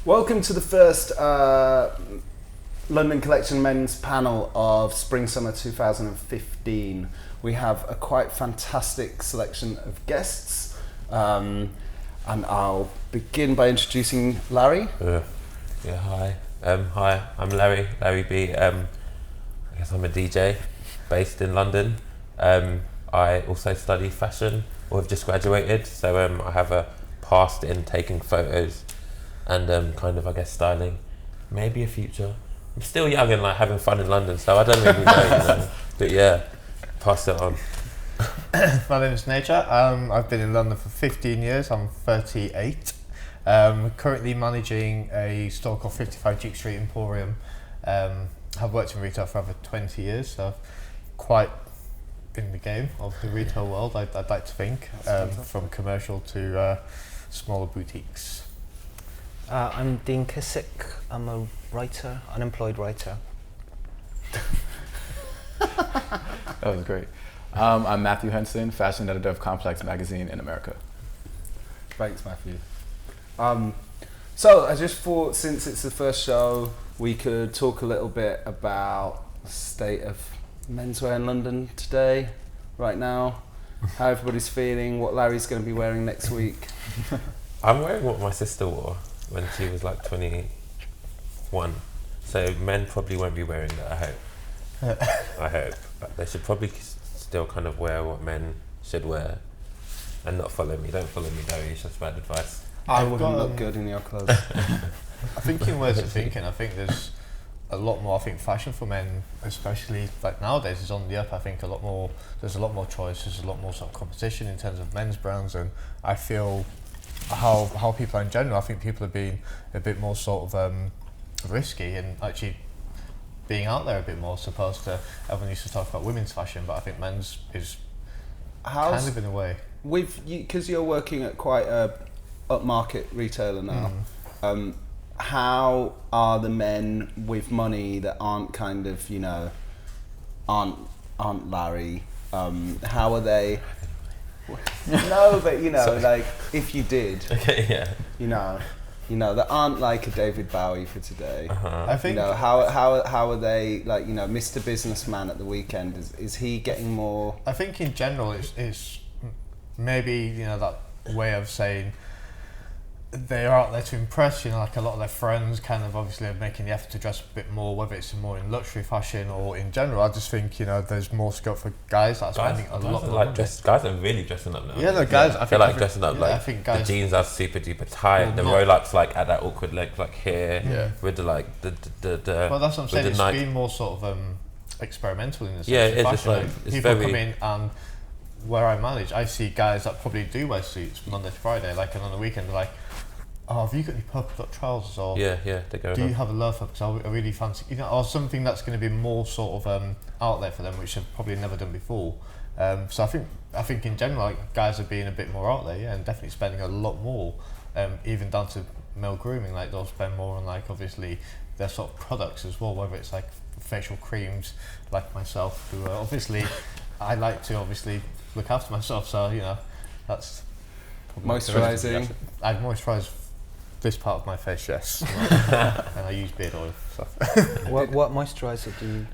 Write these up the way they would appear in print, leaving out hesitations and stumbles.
Welcome to the first London Collection Men's panel of Spring-Summer 2015. We have a quite fantastic selection of guests, and I'll begin by introducing Larry. Hi. Hi, I'm Larry B. I guess I'm a DJ based in London. I also study fashion, or have just graduated, so I have a past in taking photos and kind of, I guess, styling. Maybe a future. I'm still young and like having fun in London, so I don't really know, But yeah, pass it on. My name is Nehjat. I've been in London for 15 years. I'm 38. Currently managing a store called 55 Duke Street Emporium. I've worked in retail for over 20 years, so I've quite in the game of the retail world, I'd like to think, from commercial to smaller boutiques. I'm Dean Kissick. I'm a writer, unemployed writer. That was great. I'm Matthew Henson, fashion editor of Complex magazine in America. Thanks, Matthew. So I just thought, since it's the first show, we could talk a little bit about the state of menswear in London today, right now, how everybody's feeling, what Larry's going to be wearing next week. I'm wearing what my sister wore when she was like 21, so men probably won't be wearing that, I hope. I hope. But they should probably still kind of wear what men should wear and not follow me. Don't follow me, Daryoush, that's bad advice. I wouldn't look good in your clothes. I think in ways of thinking, I think there's a lot more, fashion for men, especially like nowadays, is on the up. I think there's a lot more choice, there's a lot more sort of competition in terms of men's brands, and I feel how people are in general, I think people are being a bit more sort of risky and actually being out there a bit more, supposed to, everyone used to talk about women's fashion, but I think men's is kind of in a way. Because you're working at quite a upmarket retailer now, how are the men with money that aren't kind of, aren't Larry, how are they? No, but like if you did, Okay, yeah. that aren't like a David Bowie for today. I think how are they, like, Mr. Businessman at the weekend? Is he getting more? I think in general it's maybe that way of saying they are out there to impress, like a lot of their friends kind of obviously are making the effort to dress a bit more, whether it's more in luxury fashion or in general. I just think, there's more scope for guys that are spending a lot more. Guys are really dressing up now. Yeah, no, guys, I feel like dressing up, I think guys, the jeans are super duper tight, the roll-ups like at that awkward leg like here, with the like the well, that's what I'm saying, it's Nike. been more sort of experimental in the sense Yeah, of it's fashion. just like, it's people very, come in and where I manage, I see guys that probably do wear suits Monday to Friday, like, and on the weekend they're like, oh, have you got any polka dot trousers, or yeah, they go. do you have a loafer, because I really fancy, or something that's going to be more sort of out there for them, which they've probably never done before. So I think in general, like, guys are being a bit more out there, and definitely spending a lot more, even down to male grooming. Like, they'll spend more on, like, obviously their sort of products as well, whether it's like facial creams, like myself, who obviously I like to obviously look after myself, so that's Moisturising. I moisturise this part of my face, yes. And I use beard oil. So. What moisturiser do you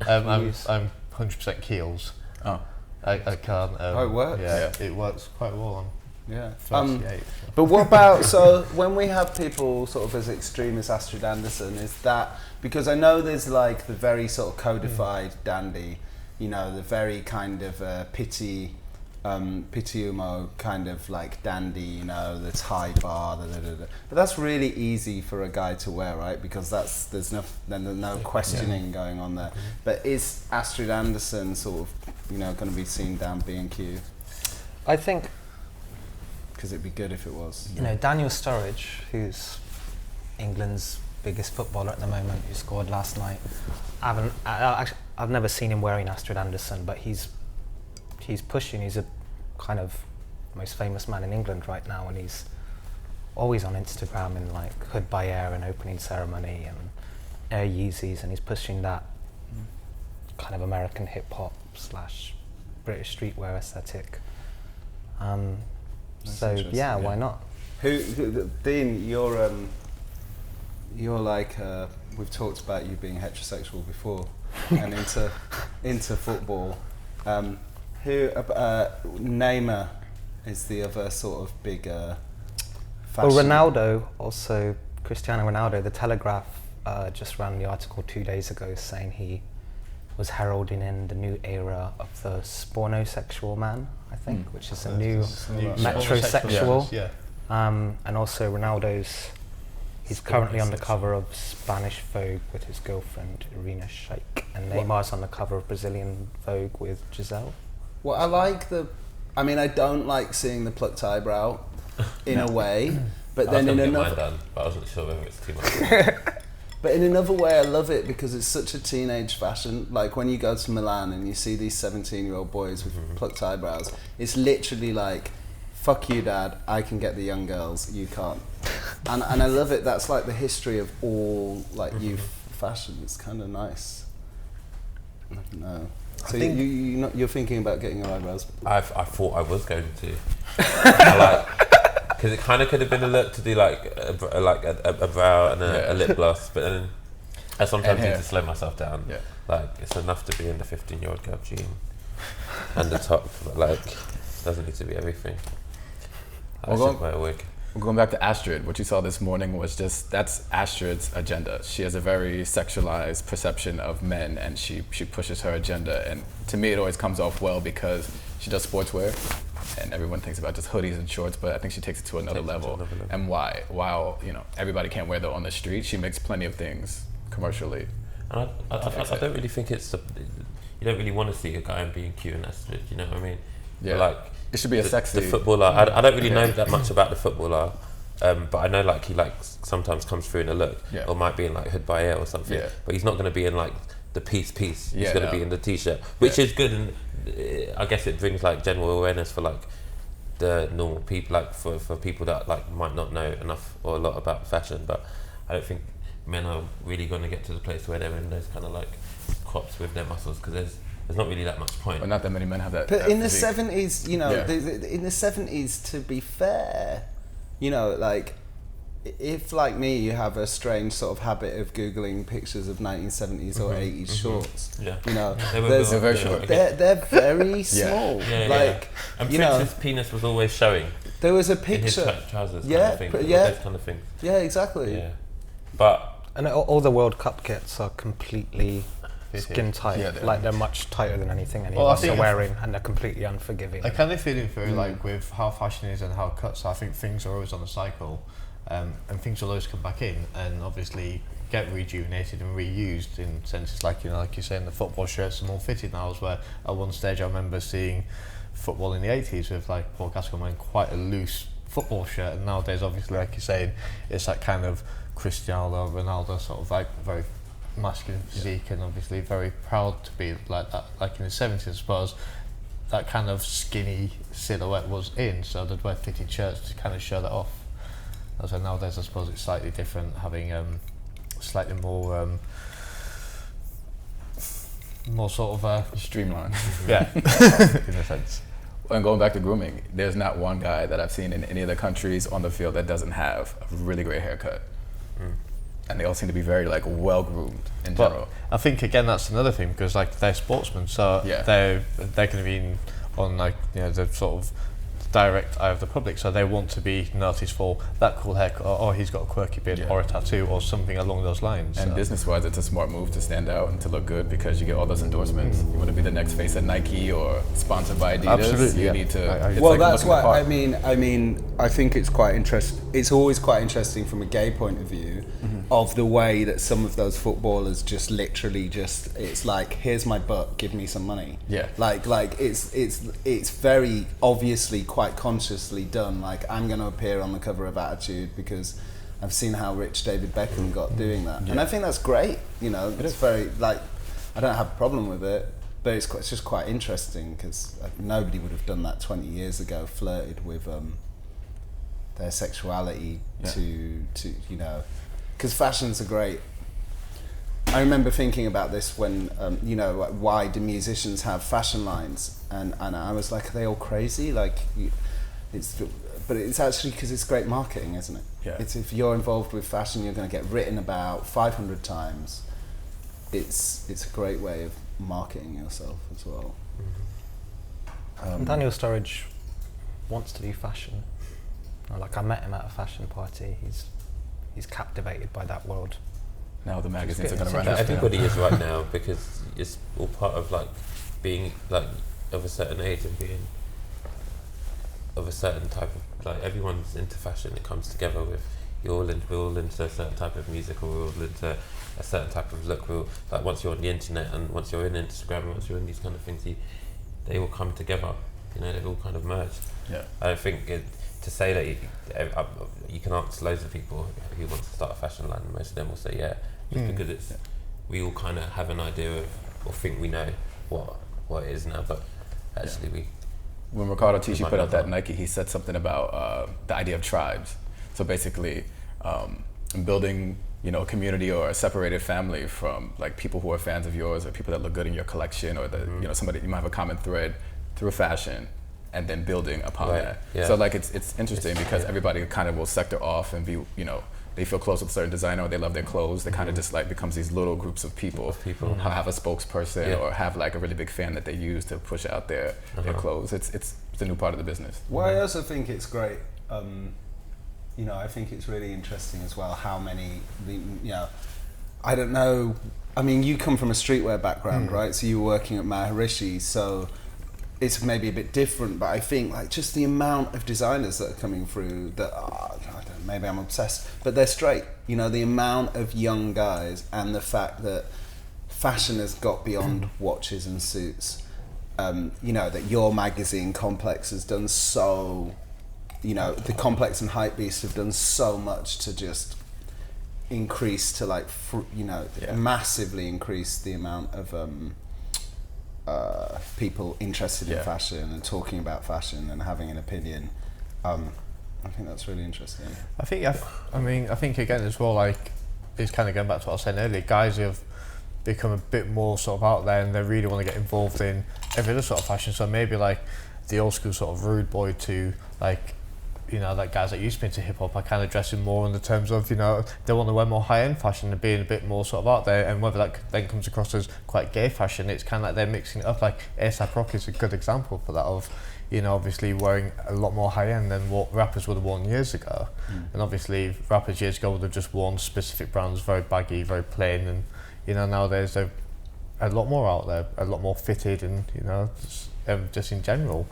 use? I'm 100% Kiehl's. Oh. I can't. It works. Yeah, it works quite well on. Yeah. 38. But what about, so when we have people sort of as extreme as Astrid Anderson, is that, because I know there's like the very sort of codified dandy, the very kind of Pitti Umo kind of like dandy, the tie bar, but that's really easy for a guy to wear, right? Because there's no questioning going on there. But is Astrid Anderson sort of, going to be seen down B&Q? I think, because it'd be good if it was. Daniel Sturridge, who's England's biggest footballer at the moment, who scored last night. I've never seen him wearing Astrid Anderson, but he's pushing. He's a kind of most famous man in England right now, and he's always on Instagram in like Hood by Air and opening ceremony and Air Yeezys, and he's pushing that kind of American hip hop / British streetwear aesthetic. So yeah, why not? Dean, you're like we've talked about you being heterosexual before and into football. Neymar is the other sort of big fashion. Well, Ronaldo also, Cristiano Ronaldo, the Telegraph just ran the article 2 days ago saying he was heralding in the new era of the spornosexual man, I think, which is a new metrosexual. Yeah. And also Ronaldo's, he's currently on the cover of Spanish Vogue with his girlfriend Irina Shayk, and Neymar's on the cover of Brazilian Vogue with Giselle. Well, I mean, I don't like seeing the plucked eyebrow in a way, but then in another... Done, but I wasn't sure whether it's too much. But in another way, I love it because it's such a teenage fashion. Like when you go to Milan and you see these 17-year-old boys with plucked eyebrows, it's literally like, fuck you, Dad, I can get the young girls, you can't. And I love it. That's like the history of all like youth fashion. It's kind of nice. No. So you're thinking about getting your eyebrows? I thought I was going to. Because it kind of could have been a look to do like a brow and a lip gloss, but then I sometimes need to slow myself down. Yeah. Like it's enough to be in the 15-year-old girl jean and the top, but like it doesn't need to be everything. I should wear a wig. Going back to Astrid, what you saw this morning was that's Astrid's agenda. She has a very sexualized perception of men, and she pushes her agenda. And to me, it always comes off well because she does sportswear, and everyone thinks about just hoodies and shorts, but I think she takes it to another level. And while everybody can't wear that on the street, she makes plenty of things commercially. And I don't really think it's you don't really want to see a guy being cute and Astrid. You know what I mean? Yeah. But like, it should be a sexy... The footballer, I don't really know that much about the footballer, but I know like he like sometimes comes through in a look, or might be in like Hood by Air or something, but he's not going to be in like the piece. He's going to be in the t-shirt, which is good, and I guess it brings like general awareness for like the normal people, like for people that like might not know enough or a lot about fashion. But I don't think men are really going to get to the place where they're in those kind of like crops with their muscles, because there's not really that much point. But not that many men have that. But in the 70s, in the 70s, to be fair, like, if like me, you have a strange sort of habit of Googling pictures of 1970s or 80s shorts, they're very short. They're very small. And Prince's penis was always showing. There was a In picture. his trousers, kind of thing, those kind of things. Yeah, exactly. Yeah. But... And all the World Cup kits are completely skin tight, like they're much tighter than anything anyone's wearing, and they're completely unforgiving. I kind of feeling through like with how fashion is and how it cuts. I think things are always on a cycle, and things will always come back in and obviously get rejuvenated and reused in senses like like you're saying, the football shirts are more fitted now. Where at one stage I remember seeing football in the 80s with like Paul Gascoigne wearing quite a loose football shirt, and nowadays obviously like you're saying, it's that kind of Cristiano Ronaldo sort of like very masculine physique, and obviously very proud to be like that. Like in the 70s, I suppose that kind of skinny silhouette was in, so they'd wear fitted shirts to kind of show that off. So nowadays, I suppose it's slightly different, having slightly more sort of streamlined. Yeah, in a sense. And going back to grooming, there's not one guy that I've seen in any of the countries on the field that doesn't have a really great haircut. And they all seem to be very like well groomed in general. I think again that's another thing, because like they're sportsmen, so they're going to be on like the sort of direct eye of the public, so they want to be noticed for that cool haircut, or he's got a quirky beard, or a tattoo, or something along those lines. And business-wise, it's a smart move to stand out and to look good, because you get all those endorsements. You want to be the next face at Nike or sponsored by Adidas. Absolutely, you need to. Well, that's why I mean, I think it's quite interesting. It's always quite interesting from a gay point of view, of the way that some of those footballers just literally it's like, here's my butt, give me some money. Yeah. Like it's very obviously quite consciously done. Like, I'm going to appear on the cover of Attitude because I've seen how rich David Beckham got doing that, and I think that's great. It's very like, I don't have a problem with it, but it's just quite interesting, because nobody would have done that 20 years ago. Flirted with their sexuality to because fashions are great. I remember thinking about this when like, why do musicians have fashion lines, and I was like, are they all crazy? Like, it's but it's actually because it's great marketing, isn't it? Yeah. It's if you're involved with fashion, you're going to get written about 500 times. It's a great way of marketing yourself as well. Daniel Sturridge wants to do fashion. Like, I met him at a fashion party. He's captivated by that world. Now the magazines are It's going to run after him. Everybody is right now, because it's all part of like being like of a certain age and being of a certain type of, like, everyone's into fashion. It comes together with we're all into a certain type of music, or we're all into a certain type of look. Like, once you're on the internet and once you're in Instagram and once you're in these kind of things, they all come together. You know, they all kind of merge. Yeah. I think to say that you can ask loads of people who want to start a fashion line, and most of them will say yeah, just because we all kind of have an idea of, or think we know what it is now, but actually when Ricardo Tisci might put not out that know. Nike, he said something about the idea of tribes. So basically, building, a community or a separated family from like people who are fans of yours, or people that look good in your collection, or that somebody you might have a common thread through fashion, and then building upon that. Yeah. So like it's interesting because everybody kind of will sector off and be they feel close with a certain designer, or they love their clothes. They kind of just like becomes these little groups of people who have a spokesperson or have like a really big fan that they use to push out their clothes. It's a new part of the business. Well, I also think it's great. I think it's really interesting as well how many, I don't know. I mean, you come from a streetwear background, right? So you were working at Maharishi, so it's maybe a bit different. But I think like just the amount of designers that are coming through that maybe I'm obsessed, but they're straight. The amount of young guys, and the fact that fashion has got beyond watches and suits. That your magazine Complex has done so. The Complex and Hypebeast have done so much to just increase to like, massively increase the amount of people interested in fashion and talking about fashion and having an opinion. I think that's really interesting. I think again as well, like, it's kind of going back to what I was saying earlier, guys who have become a bit more sort of out there and they really want to get involved in every other sort of fashion. So maybe like the old school sort of rude boy to like, like guys that used to be into hip hop are kind of dressing more in the terms of, they want to wear more high end fashion and being a bit more sort of out there. And whether that then comes across as quite gay fashion, it's kind of like they're mixing it up. Like A$AP Rocky is a good example for that of, obviously wearing a lot more high end than what rappers would have worn years ago. And obviously rappers years ago would have just worn specific brands, very baggy, very plain, and nowadays they're a lot more out there, a lot more fitted, and just in general.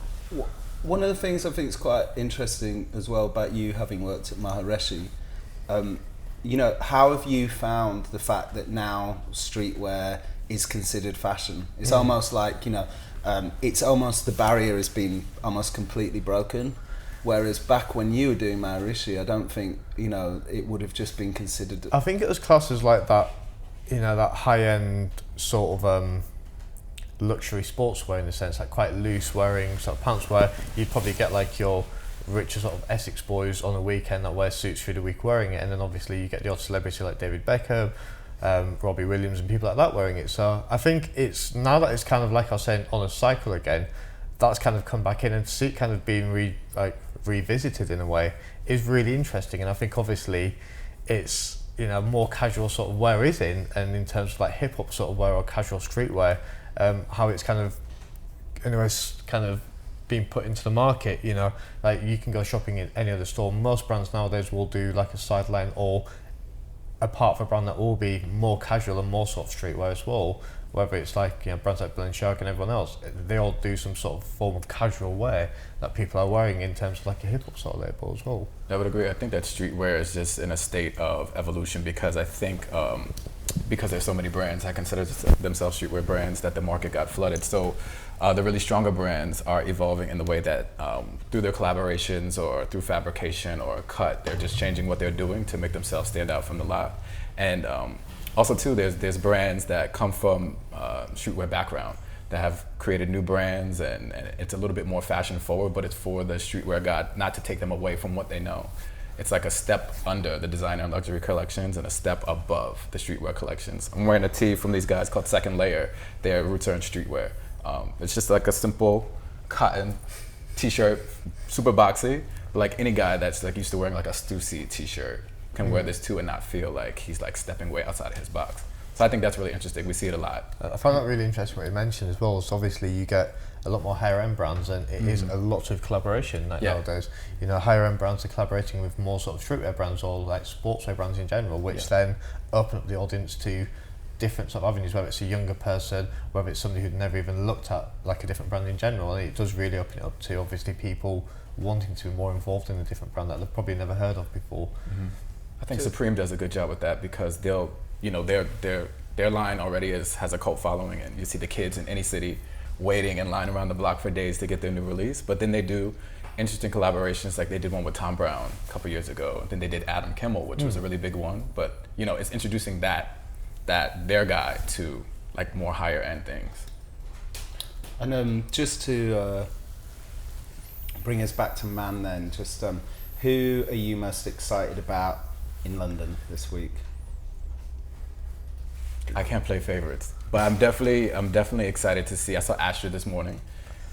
One of the things I think is quite interesting as well about you having worked at Maharishi, how have you found the fact that now streetwear is considered fashion? It's almost like, it's almost the barrier has been almost completely broken. Whereas back when you were doing Maharishi, I don't think, it would have just been considered. I think it was classed as like that, that high-end sort of luxury sportswear in a sense, like quite loose wearing sort of pants, where you'd probably get like your richer sort of Essex boys on a weekend that wear suits through the week wearing it, and then obviously you get the odd celebrity like David Beckham, Robbie Williams and people like that wearing it. So I think it's, now that it's kind of like I was saying, on a cycle again, that's kind of come back in, and to see it kind of being revisited in a way is really interesting. And I think obviously it's, more casual sort of wear is in, and in terms of like hip hop sort of wear or casual streetwear, how it's kind of, anyways, kind of being put into the market. Like you can go shopping in any other store. Most brands nowadays will do like a sideline or a part of a brand that will be more casual and more sort of streetwear as well. Whether it's like brands like Balenciaga and everyone else, they all do some sort of form of casual wear that people are wearing in terms of like a hip hop sort of label as well. I would agree. I think that streetwear is just in a state of evolution because I think because there's so many brands that consider themselves streetwear brands that the market got flooded. So the really stronger brands are evolving in the way that through their collaborations or through fabrication or cut, they're just changing what they're doing to make themselves stand out from the lot. And also too, there's brands that come from streetwear background that have created new brands, and it's a little bit more fashion forward, but it's for the streetwear god, not to take them away from what they know. It's like a step under the designer and luxury collections and a step above the streetwear collections. I'm wearing a tee from these guys called Second Layer. Their roots are in streetwear. It's just like a simple cotton t-shirt, super boxy, But like any guy that's like used to wearing like a Stussy t-shirt can wear this too and not feel like he's like stepping way outside of his box. So I think that's really interesting. We see it a lot. I find that really interesting what you mentioned as well. So obviously you get a lot more higher end brands, and it is a lot of collaboration nowadays. You know, higher end brands are collaborating with more sort of streetwear brands or like sportswear brands in general, which then open up the audience to different sort of avenues, whether it's a younger person, whether it's somebody who'd never even looked at like a different brand in general. And it does really open it up to obviously people wanting to be more involved in a different brand that they've probably never heard of before. I think Supreme does a good job with that because they'll, you know, their line already has a cult following, and you see the kids in any city waiting in line around the block for days to get their new release. But then they do interesting collaborations, like they did one with Tom Brown a couple years ago. Then they did Adam Kimmel, which was a really big one. But you know, it's introducing that their guy to like more higher end things. And just to bring us back to Man, then, just who are you most excited about in London this week? I can't play favorites, but I'm definitely excited to see. I saw Astrid this morning.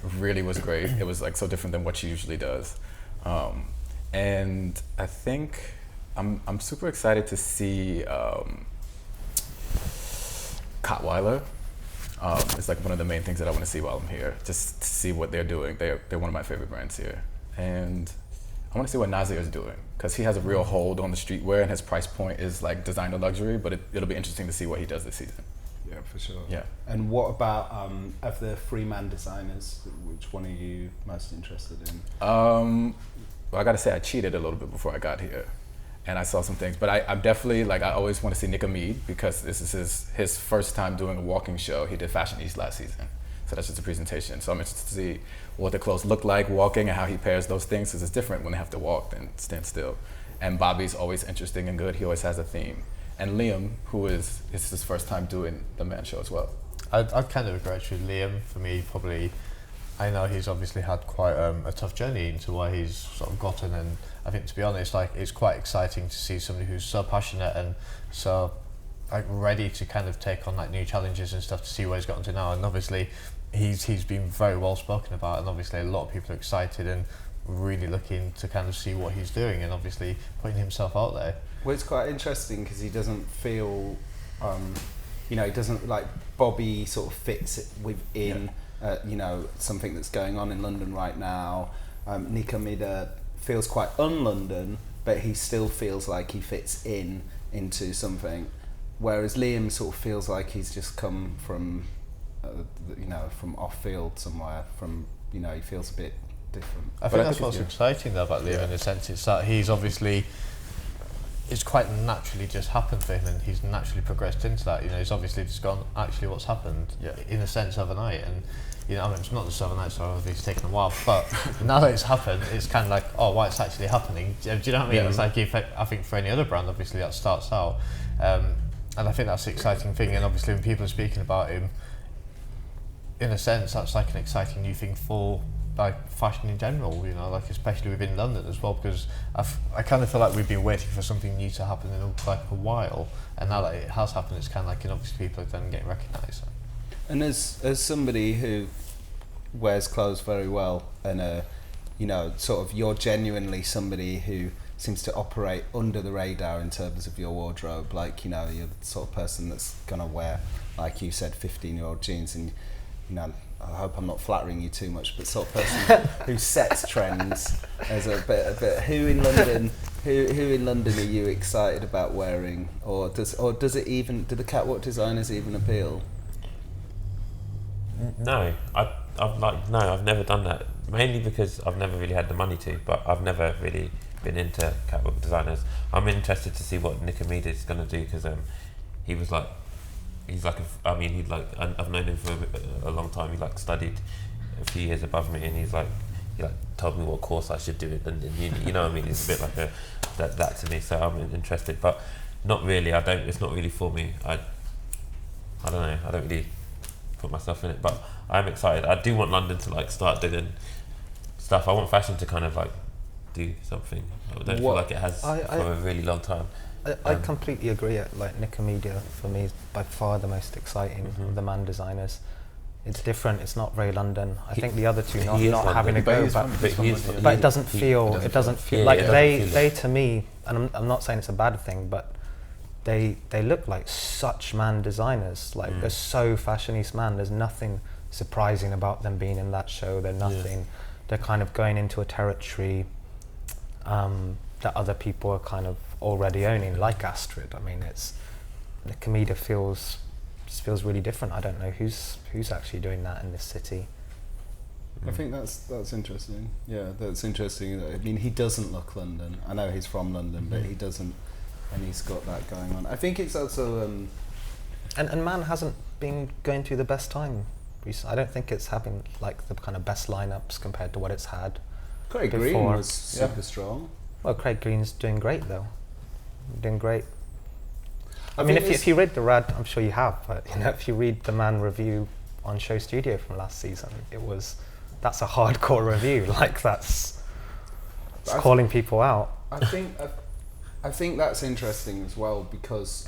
It really was great. It was like so different than what she usually does, and I think I'm super excited to see Kotweiler. It's like one of the main things that I want to see while I'm here, just to see what they're doing. They're one of my favorite brands here, and I want to see what Nasir is doing, because he has a real hold on the streetwear and his price point is like designer luxury, but it'll be interesting to see what he does this season. Yeah, for sure. Yeah. And what about of the Freeman designers, which one are you most interested in? Well, I gotta say I cheated a little bit before I got here, and I saw some things, but I'm definitely like, I always want to see Nick Hamid, because this is his first time doing a walking show. He did Fashion East last season, so that's just a presentation. So I'm interested to see what the clothes look like walking and how he pairs those things, because it's different when they have to walk than stand still. And Bobby's always interesting and good. He always has a theme. And Liam, it's his first time doing the Man Show as well. I'd kind of agree with Liam. For me, probably, I know he's obviously had quite a tough journey into where he's sort of gotten, and I think, to be honest, like, it's quite exciting to see somebody who's so passionate and so like ready to kind of take on like new challenges and stuff, to see where he's gotten to now. And obviously he's been very well spoken about, and obviously a lot of people are excited and really looking to kind of see what he's doing, and obviously putting himself out there. Well, it's quite interesting because he doesn't feel, he doesn't, like, Bobby sort of fits it within, something that's going on in London right now. Nick Hamid feels quite un-London, but he still feels like he fits into something. Whereas Liam sort of feels like he's just come from, from off-field somewhere. He feels a bit different. I think that's what's exciting though about Liam, in a sense. It's that he's obviously, it's quite naturally just happened for him, and he's naturally progressed into that. He's obviously just gone, actually what's happened, in a sense, overnight. And it's not just overnight, so obviously it's taken a while, but now that it's happened, it's kind of like, oh, why it's actually happening. Do you know what I mean? It's like, I think for any other brand, obviously that starts out, and I think that's the exciting thing. And obviously when people are speaking about him, in a sense, that's like an exciting new thing for like fashion in general, like especially within London as well, because I kind of feel like we've been waiting for something new to happen in like a while, and now that it has happened, it's kind of like, obviously people are then getting recognised. And as somebody who wears clothes very well, and sort of, you're genuinely somebody who seems to operate under the radar in terms of your wardrobe, like, you're the sort of person that's gonna wear, like you said, 15-year-old jeans, and I hope I'm not flattering you too much, but sort of person who sets trends as a bit. Who in London are you excited about wearing, or does it even, do the catwalk designers even appeal? No, I've never done that. Mainly because I've never really had the money to, but I've never really been into catwalk designers. I'm interested to see what Nick Hamid is going to do, because I've known him for a long time. He studied a few years above me, and he told me what course I should do in uni. You know what I mean? It's a bit like that to me. So I'm interested, but not really. It's not really for me. I don't know. I don't really put myself in it, but I'm excited. I do want London to start doing stuff. I want fashion to kind of do something. I don't feel like it has for a really long time. I completely agree. Like, Nick Hamid for me is by far the most exciting of the Man designers. it's different. It's not very London. I think the other two not he is having a London. go, But but it doesn't feel. It doesn't feel like they to me. And I'm not saying it's a bad thing, but they look like such man designers. Like they're so fashionista man. There's nothing surprising about them being in that show. They're nothing. They're kind of going into a territory that other people are kind of already owning, like Astrid. I mean, it's the Comeda feels really different. I don't know who's actually doing that in this city. I think that's interesting. Yeah, that's interesting. I mean, he doesn't look London. I know he's from London, but he doesn't, and he's got that going on. I think it's also and Man hasn't been going through the best time recently. I don't think it's having like the kind of best lineups compared to what it's had. Craig before. Green was super strong. Well, Craig Green's doing great though. Doing great. I think mean, if you read the Rad, I'm sure you have, but you know, if you read the Man review on SHOWstudio from last season, that's a hardcore review. Like that's calling people out. I think that's interesting as well because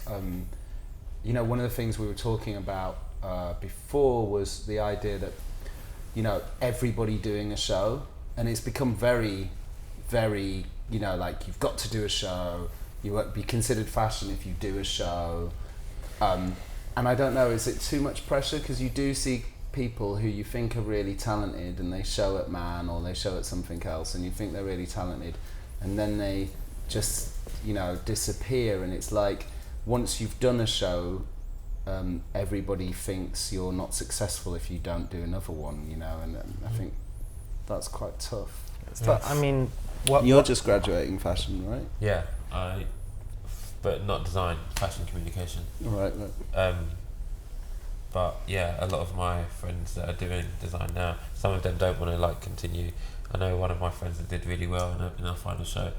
you know, one of the things we were talking about before was the idea that, you know, everybody doing a show, and it's become very, very, you know, like you've got to do a show. You won't be considered fashion if you do a show. And I don't know, is it too much pressure? Because you do see people who you think are really talented and they show at Man or they show at something else and you think they're really talented and then they just, you know, disappear, and it's like once you've done a show, everybody thinks you're not successful if you don't do another one, you know, and I think that's quite tough. But I mean, you're just graduating fashion, right? Yeah, but not design, fashion communication. Right. But yeah, a lot of my friends that are doing design now, some of them don't want to like continue. I know one of my friends that did really well in our final show,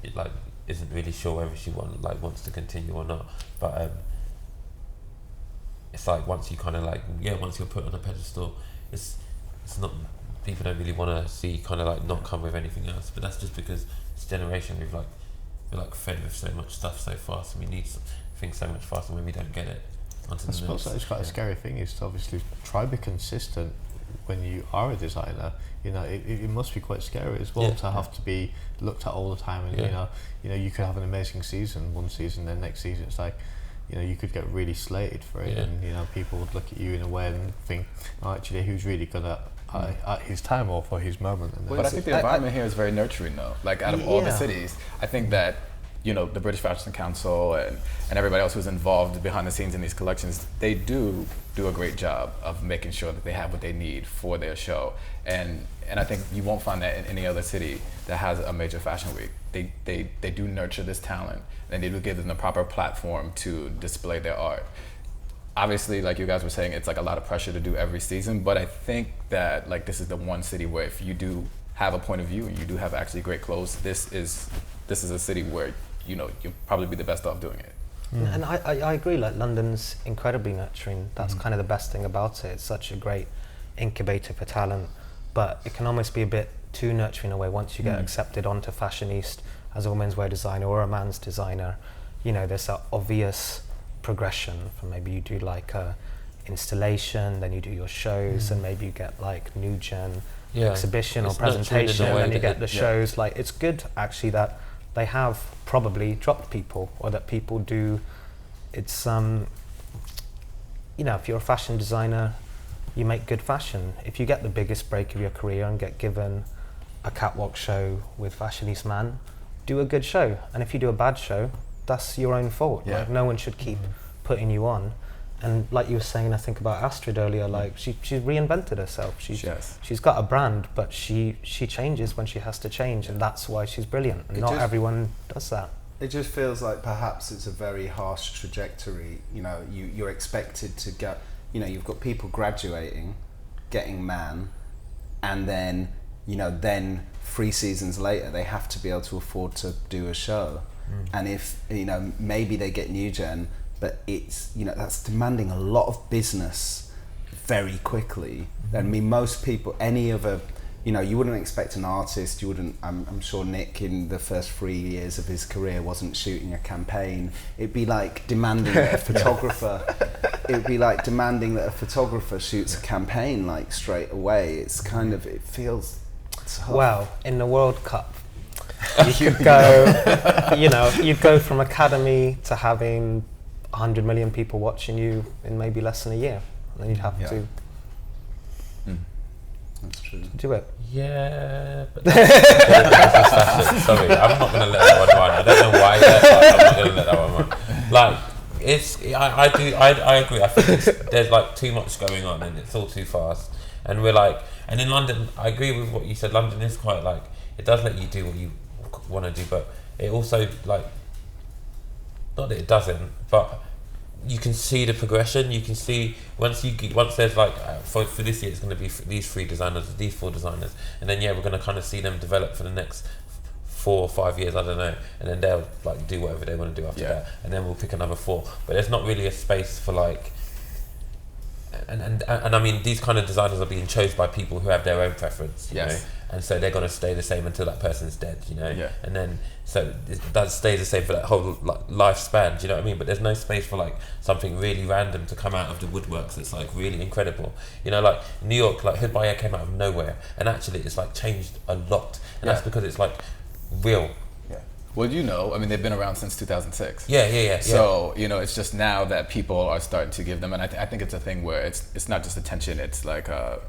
it like isn't really sure whether she wants to continue or not. But it's like once you kind of like once you're put on a pedestal, it's not, people don't really want to see kind of like not come with anything else. But that's just because this generation we're like fed with so much stuff so fast, and we need things so much faster when we don't get it. I suppose that's quite a scary thing, is to obviously try to be consistent when you are a designer. You know, it must be quite scary as well to have to be looked at all the time, and you know you could have an amazing season one season, then next season it's like, you know, you could get really slated for it, and you know people would look at you in a way and think, oh, actually who's really good at his time or for his moment. And but I think the environment here is very nurturing though. Like out of all the cities, I think that, you know, the British Fashion Council and everybody else who's involved behind the scenes in these collections, they do a great job of making sure that they have what they need for their show. And I think you won't find that in any other city that has a major fashion week. They do nurture this talent, and they do give them the proper platform to display their art. Obviously, like you guys were saying, it's like a lot of pressure to do every season, but I think that like this is the one city where if you do have a point of view and you do have actually great clothes, this is a city where, you know, you'll probably be the best off doing it. And I agree, like London's incredibly nurturing. That's kind of the best thing about it. It's such a great incubator for talent, but it can almost be a bit too nurturing in a way once you get accepted onto Fashion East as a women's wear designer or a man's designer. You know, there's that obvious progression from maybe you do like a installation, then you do your shows, and maybe you get like new gen exhibition or presentation, and then you get the shows. Like it's good actually that they have probably dropped people, or that people do. It's you know, if you're a fashion designer, you make good fashion. If you get the biggest break of your career and get given a catwalk show with Fashion East Man, do a good show. And if you do a bad show, that's your own fault. Like no one should keep putting you on. And like you were saying, I think about Astrid earlier, like she reinvented herself. She's got a brand, but she changes when she has to change, and that's why she's brilliant. And not everyone does that. It just feels like perhaps it's a very harsh trajectory. You know, you're expected to get, you know, you've got people graduating, getting Man, and then, you know, then 3 seasons later they have to be able to afford to do a show. And if, you know, maybe they get new gen, but it's, you know, that's demanding a lot of business very quickly. I mean, most people, any other you know, you wouldn't expect an artist, you wouldn't, I'm sure Nick in the first 3 years of his career wasn't shooting a campaign. It'd be like demanding that a photographer, shoots a campaign like straight away. It's kind of, it feels tough. Well, in the World Cup, you could go, you know, you'd go from academy to having 100 million people watching you in maybe less than a year. And then you'd have to That's true. do it. Yeah, but sorry, I'm not going to let that one run. I don't know why, but I'm not going to let that one run. Like, I agree. I think there's like too much going on and it's all too fast. And we're like, and in London, I agree with what you said. London is quite like, it does let you do what you want to do, but it also like, not that it doesn't, but you can see the progression. You can see once there's like for this year it's going to be these 3 designers, these 4 designers, and then we're going to kind of see them develop for the next 4 or 5 years, I don't know, and then they'll like do whatever they want to do after that, and then we'll pick another 4. But there's not really a space for like, and I mean these kind of designers are being chosen by people who have their own preference, you know, and so they're going to stay the same until that person's dead, you know, and then so that stays the same for that whole like lifespan, do you know what I mean? But there's no space for like something really random to come out of the woodworks that's like really incredible, you know, like New York, like Hood by Air came out of nowhere, and actually it's like changed a lot, and that's because it's like real. Well, you know, I mean, they've been around since 2006. Yeah. So, you know, it's just now that people are starting to give them, and I think it's a thing where it's not just attention, it's like no,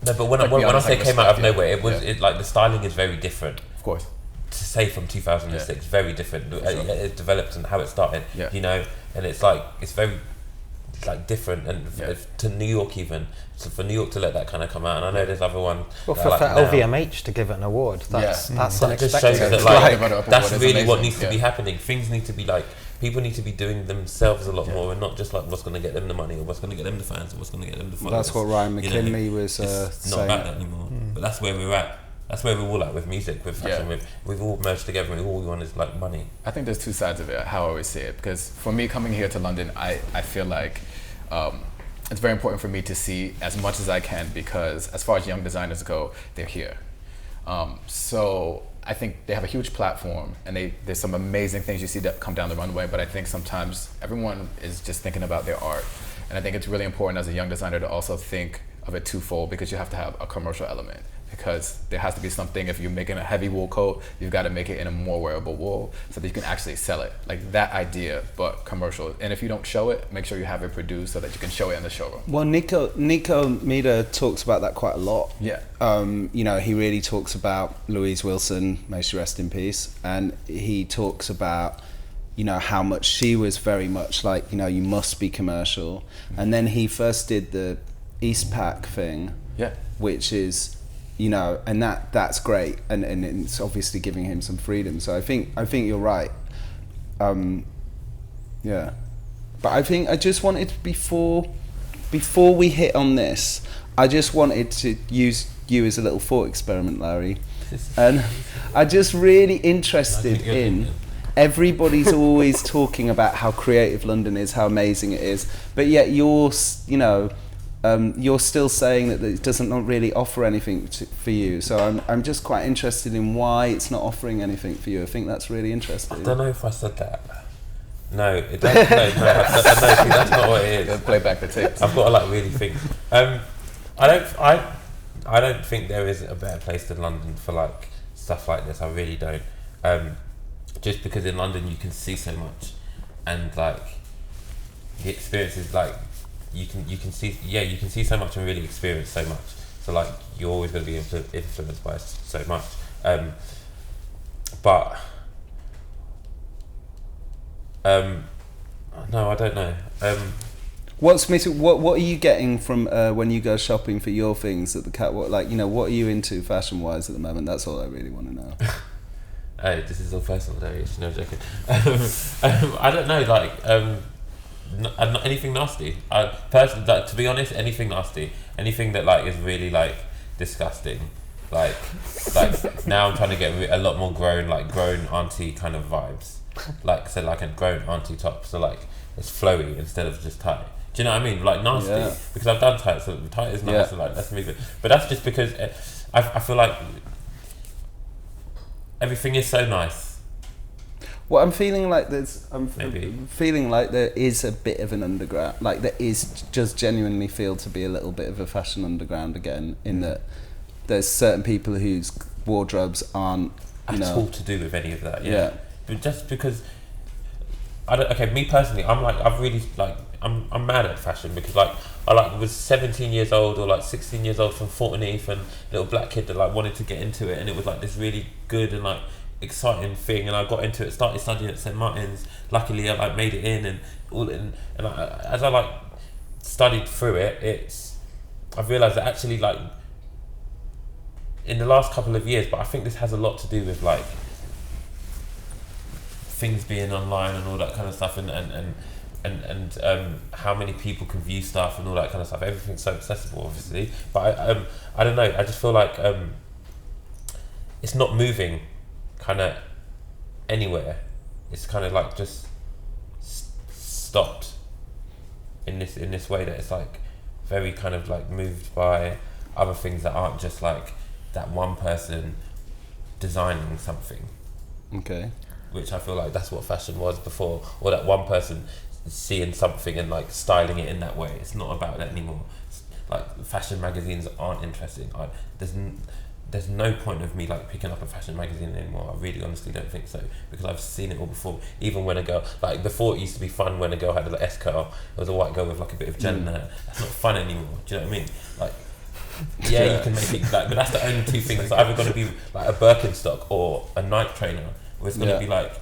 but when I say came out of nowhere, it was it like the styling is very different. Of course. To say from 2006, very different. Sure. It developed and how it started, you know, and it's like it's very like different, and to New York even. So for New York to let that kind of come out, and I know there's other ones. Well, for LVMH to give it an award, that's unexpected. Just shows that like that's really amazing. what needs to be happening. Things need to be like, people need to be doing themselves a lot more, and not just like what's going to get them the money or what's going to get them the fans or what's going to get them the followers. That's what Ryan McKinley you know, was it's saying. not about that anymore. But that's where we're at. That's where we're all at with music, with fashion. We've all merged together, and all we want is like money. I think there's 2 sides of it, how I always see it, because for me coming here to London, I feel like it's very important for me to see as much as I can, because as far as young designers go, they're here. So I think they have a huge platform, and there's some amazing things you see that come down the runway, but I think sometimes everyone is just thinking about their art. And I think it's really important as a young designer to also think of it twofold, because you have to have a commercial element. Because there has to be something, if you're making a heavy wool coat, you've got to make it in a more wearable wool so that you can actually sell it. Like that idea, but commercial. And if you don't show it, make sure you have it produced so that you can show it in the showroom. Well, Nico Mida talks about that quite a lot. Yeah. You know, he really talks about Louise Wilson, may she rest in peace, and he talks about, you know, how much she was very much like, you know, you must be commercial. And then he first did the Eastpak thing, which is, you know, and that's great, and it's obviously giving him some freedom. So I think you're right. But I think I just wanted before we hit on this, I just wanted to use you as a little thought experiment, Larry, and I'm just really interested in. Everybody's always talking about how creative London is, how amazing it is, but yet you're still saying that it doesn't not really offer anything for you. So I'm just quite interested in why it's not offering anything for you. I think that's really interesting. I don't know if I said that. No, it doesn't. No, see, that's not what it is. Play back the tapes. I've got to like really think. I don't think there is a better place than London for like stuff like this. I really don't. Just because in London you can see so much, and like the experience is like. You can see so much and really experience so much. So like you're always going to be influenced by so much. But no, I don't know. What's missing? What are you getting from when you go shopping for your things at the catwalk? Like, you know, what are you into fashion wise at the moment? That's all I really want to know. Hey, this is all personal, Daryoush. No joking. I don't know. Like. Not anything nasty. Personally, like, to be honest, anything nasty, anything that like is really like disgusting, like now I'm trying to get a lot more grown auntie kind of vibes, like so like a grown auntie top, so like it's flowy instead of just tight. Do you know what I mean? Like nasty, because I've done tight, so tight is nice, so like let's move it. But that's just because I feel like everything is so nice. Well, I'm feeling like Maybe. feeling like there is a bit of an underground, like there is, just genuinely feel to be a little bit of a fashion underground again, in that there's certain people whose wardrobes aren't, At all to do with any of that, Yeah. But just because me personally, I'm mad at fashion because I was 17 years old or like 16 years old from Fortnite and little black kid that like wanted to get into it, and it was like this really good and like exciting thing, and I got into it, started studying at St. Martin's. Luckily I like made it in and all, and as I like studied through it, I've realised that actually like in the last couple of years, but I think this has a lot to do with like things being online and all that kind of stuff, and how many people can view stuff and all that kind of stuff. Everything's so accessible, obviously, but I don't know. I just feel like it's not moving kind of anywhere. It's kind of like just stopped in this way that it's like very kind of like moved by other things that aren't just like that one person designing something. Okay. Which I feel like that's what fashion was before, or that one person seeing something and like styling it in that way. It's not about that anymore. Like fashion magazines aren't interesting. There's no point of me like picking up a fashion magazine anymore. I really honestly don't think so, because I've seen it all before. Even when a girl, like before it used to be fun when a girl had an S curl, it was a white girl with like a bit of gel in her. That's not fun anymore. Do you know what I mean? Like, yeah, you can make it like, but that's the only two things. It's either going to be like a Birkenstock or a Nike trainer, or it's going to be like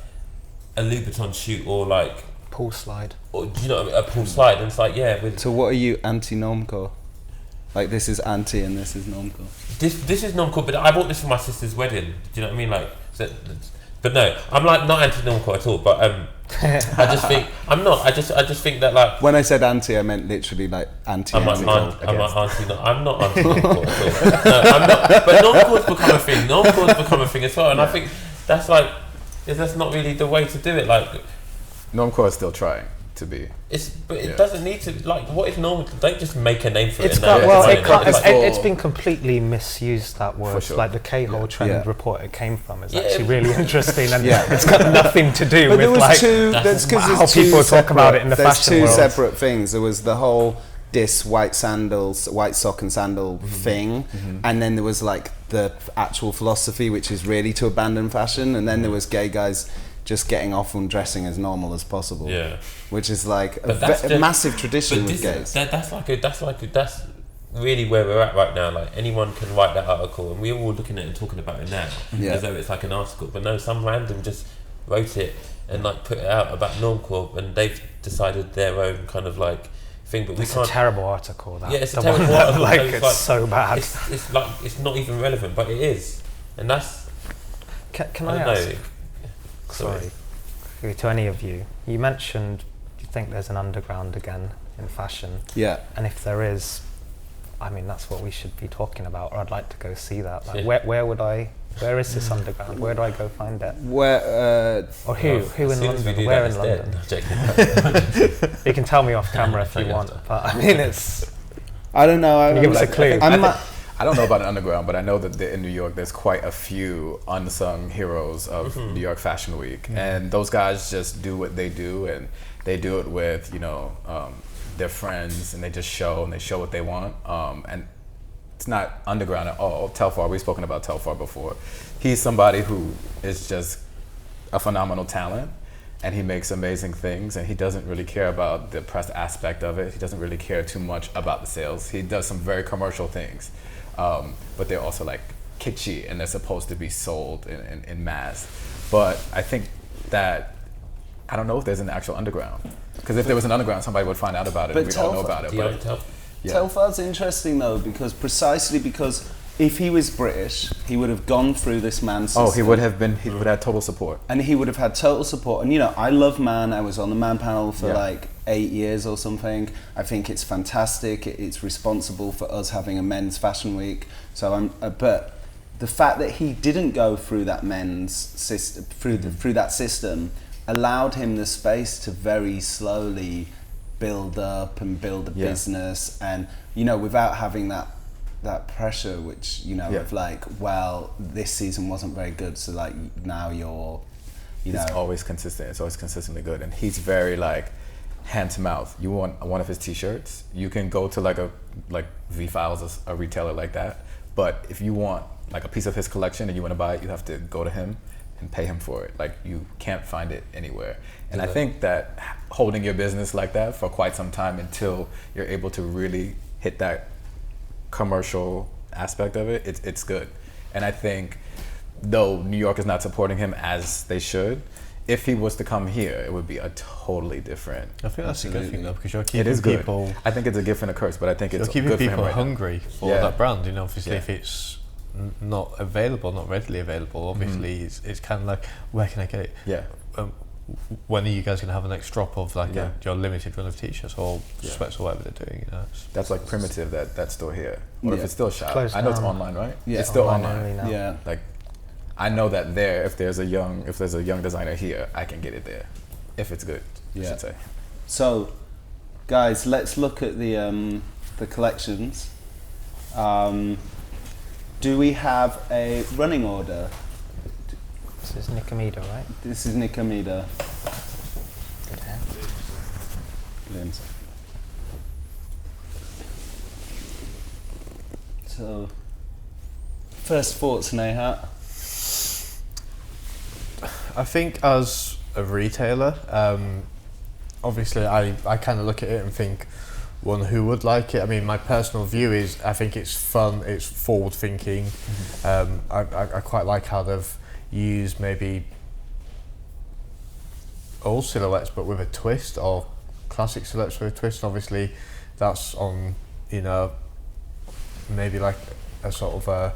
a Louboutin shoot or like Pool slide. Or do you know what I mean? A pool slide, and it's like So what are you anti-normcore? Like this is anti and this is normcore. This is normcore, but I bought this for my sister's wedding. Do you know what I mean? Like, but no, I'm like not anti-normcore at all. But I just think I'm not. I just think that like when I said anti, I meant literally like anti. I'm not anti-normcore at all. No, I'm not. But normcore's become a thing. Normcore's become a thing as well, and I think that's like that's not really the way to do it. Like normcore is still trying to be. It doesn't need to, like, what is normal? Don't just make a name for it's it. It's been completely misused, that word. Sure. Like the K-hole trend report it came from is actually really interesting, and it's got nothing to do but with like how people talk about it in the fashion world. There's two separate things. There was the whole white sock and sandal thing, and then there was like the actual philosophy, which is really to abandon fashion, and then there was gay guys just getting off and dressing as normal as possible, which is like a massive tradition with gays. That's really where we're at right now. Like anyone can write that article, and we're all looking at it and talking about it now as though it's like an article. But no, some random just wrote it and like put it out about normcore, and they've decided their own kind of like thing. But it's a terrible article. That it's a terrible article. Like it's so bad. It's like it's not even relevant, but it is, and that's. Can I ask? Sorry, to any of you, you mentioned you think there's an underground again in fashion. Yeah. And if there is, I mean, that's what we should be talking about, or I'd like to go see that. Like, where is this underground? Where do I go find it? Where, or who in London? Where in London? You can tell me off camera if you want, but I mean, I don't know. Can you give us a clue? I don't know about an underground, but I know that in New York there's quite a few unsung heroes of New York Fashion Week, and those guys just do what they do, and they do it with their friends, and they just show what they want, and it's not underground at all. Telfar, we've spoken about Telfar before. He's somebody who is just a phenomenal talent, and he makes amazing things, and he doesn't really care about the press aspect of it. He doesn't really care too much about the sales. He does some very commercial things. But they're also like kitschy, and they're supposed to be sold in mass. But I think that I don't know if there's an actual underground, because if there was an underground, somebody would find out about it, and we'd all know about it. Telfar's interesting though, precisely because if he was British, he would have gone through this Man system. Oh, he would have had total support. And he would have had total support. And I love Man. I was on the Man panel for like 8 years or something. I think it's fantastic. It's responsible for us having a men's fashion week. So but the fact that he didn't go through that men's system, through that system, allowed him the space to very slowly build up and build a business, and without having that that pressure, which of like, well, this season wasn't very good, so like now you're, It's always consistent. It's always consistently good, and he's very like hand to mouth. You want one of his T-shirts, you can go to like V Files, a retailer like that. But if you want like a piece of his collection and you want to buy it, you have to go to him and pay him for it. Like you can't find it anywhere. And I think that holding your business like that for quite some time until you're able to really hit that commercial aspect of it, it's good. And I think though New York is not supporting him as they should, if he was to come here, it would be a totally different. I think that's a good thing though, because you're keeping it is good. people. I think it's a gift and a curse, but I think it's keeping good people for him right hungry now. for that brand. Obviously, if it's not available, not readily available, obviously it's kind of like, where can I get it? Yeah. When are you guys going to have the next drop of like your limited run of T-shirts or sweats or whatever they're doing? That's like Primitive, that's still here. Or if it's still shop. Closed I know it's down. online, right? Yeah, it's still online online. only now. Yeah. Like I know that if there's a young designer here, I can get it there. If it's good, I should say. So, guys, let's look at the collections. Do we have a running order? This is Nicomeda, right? This is Nicomeda. Good hair. Brilliant. So, first thoughts, Nehjat? I think as a retailer, obviously I kind of look at it and think, one, who would like it? I mean, my personal view is I think it's fun, it's forward thinking. I quite like how they've used maybe old silhouettes but with a twist, or classic silhouettes with a twist. Obviously that's on, maybe like a sort of a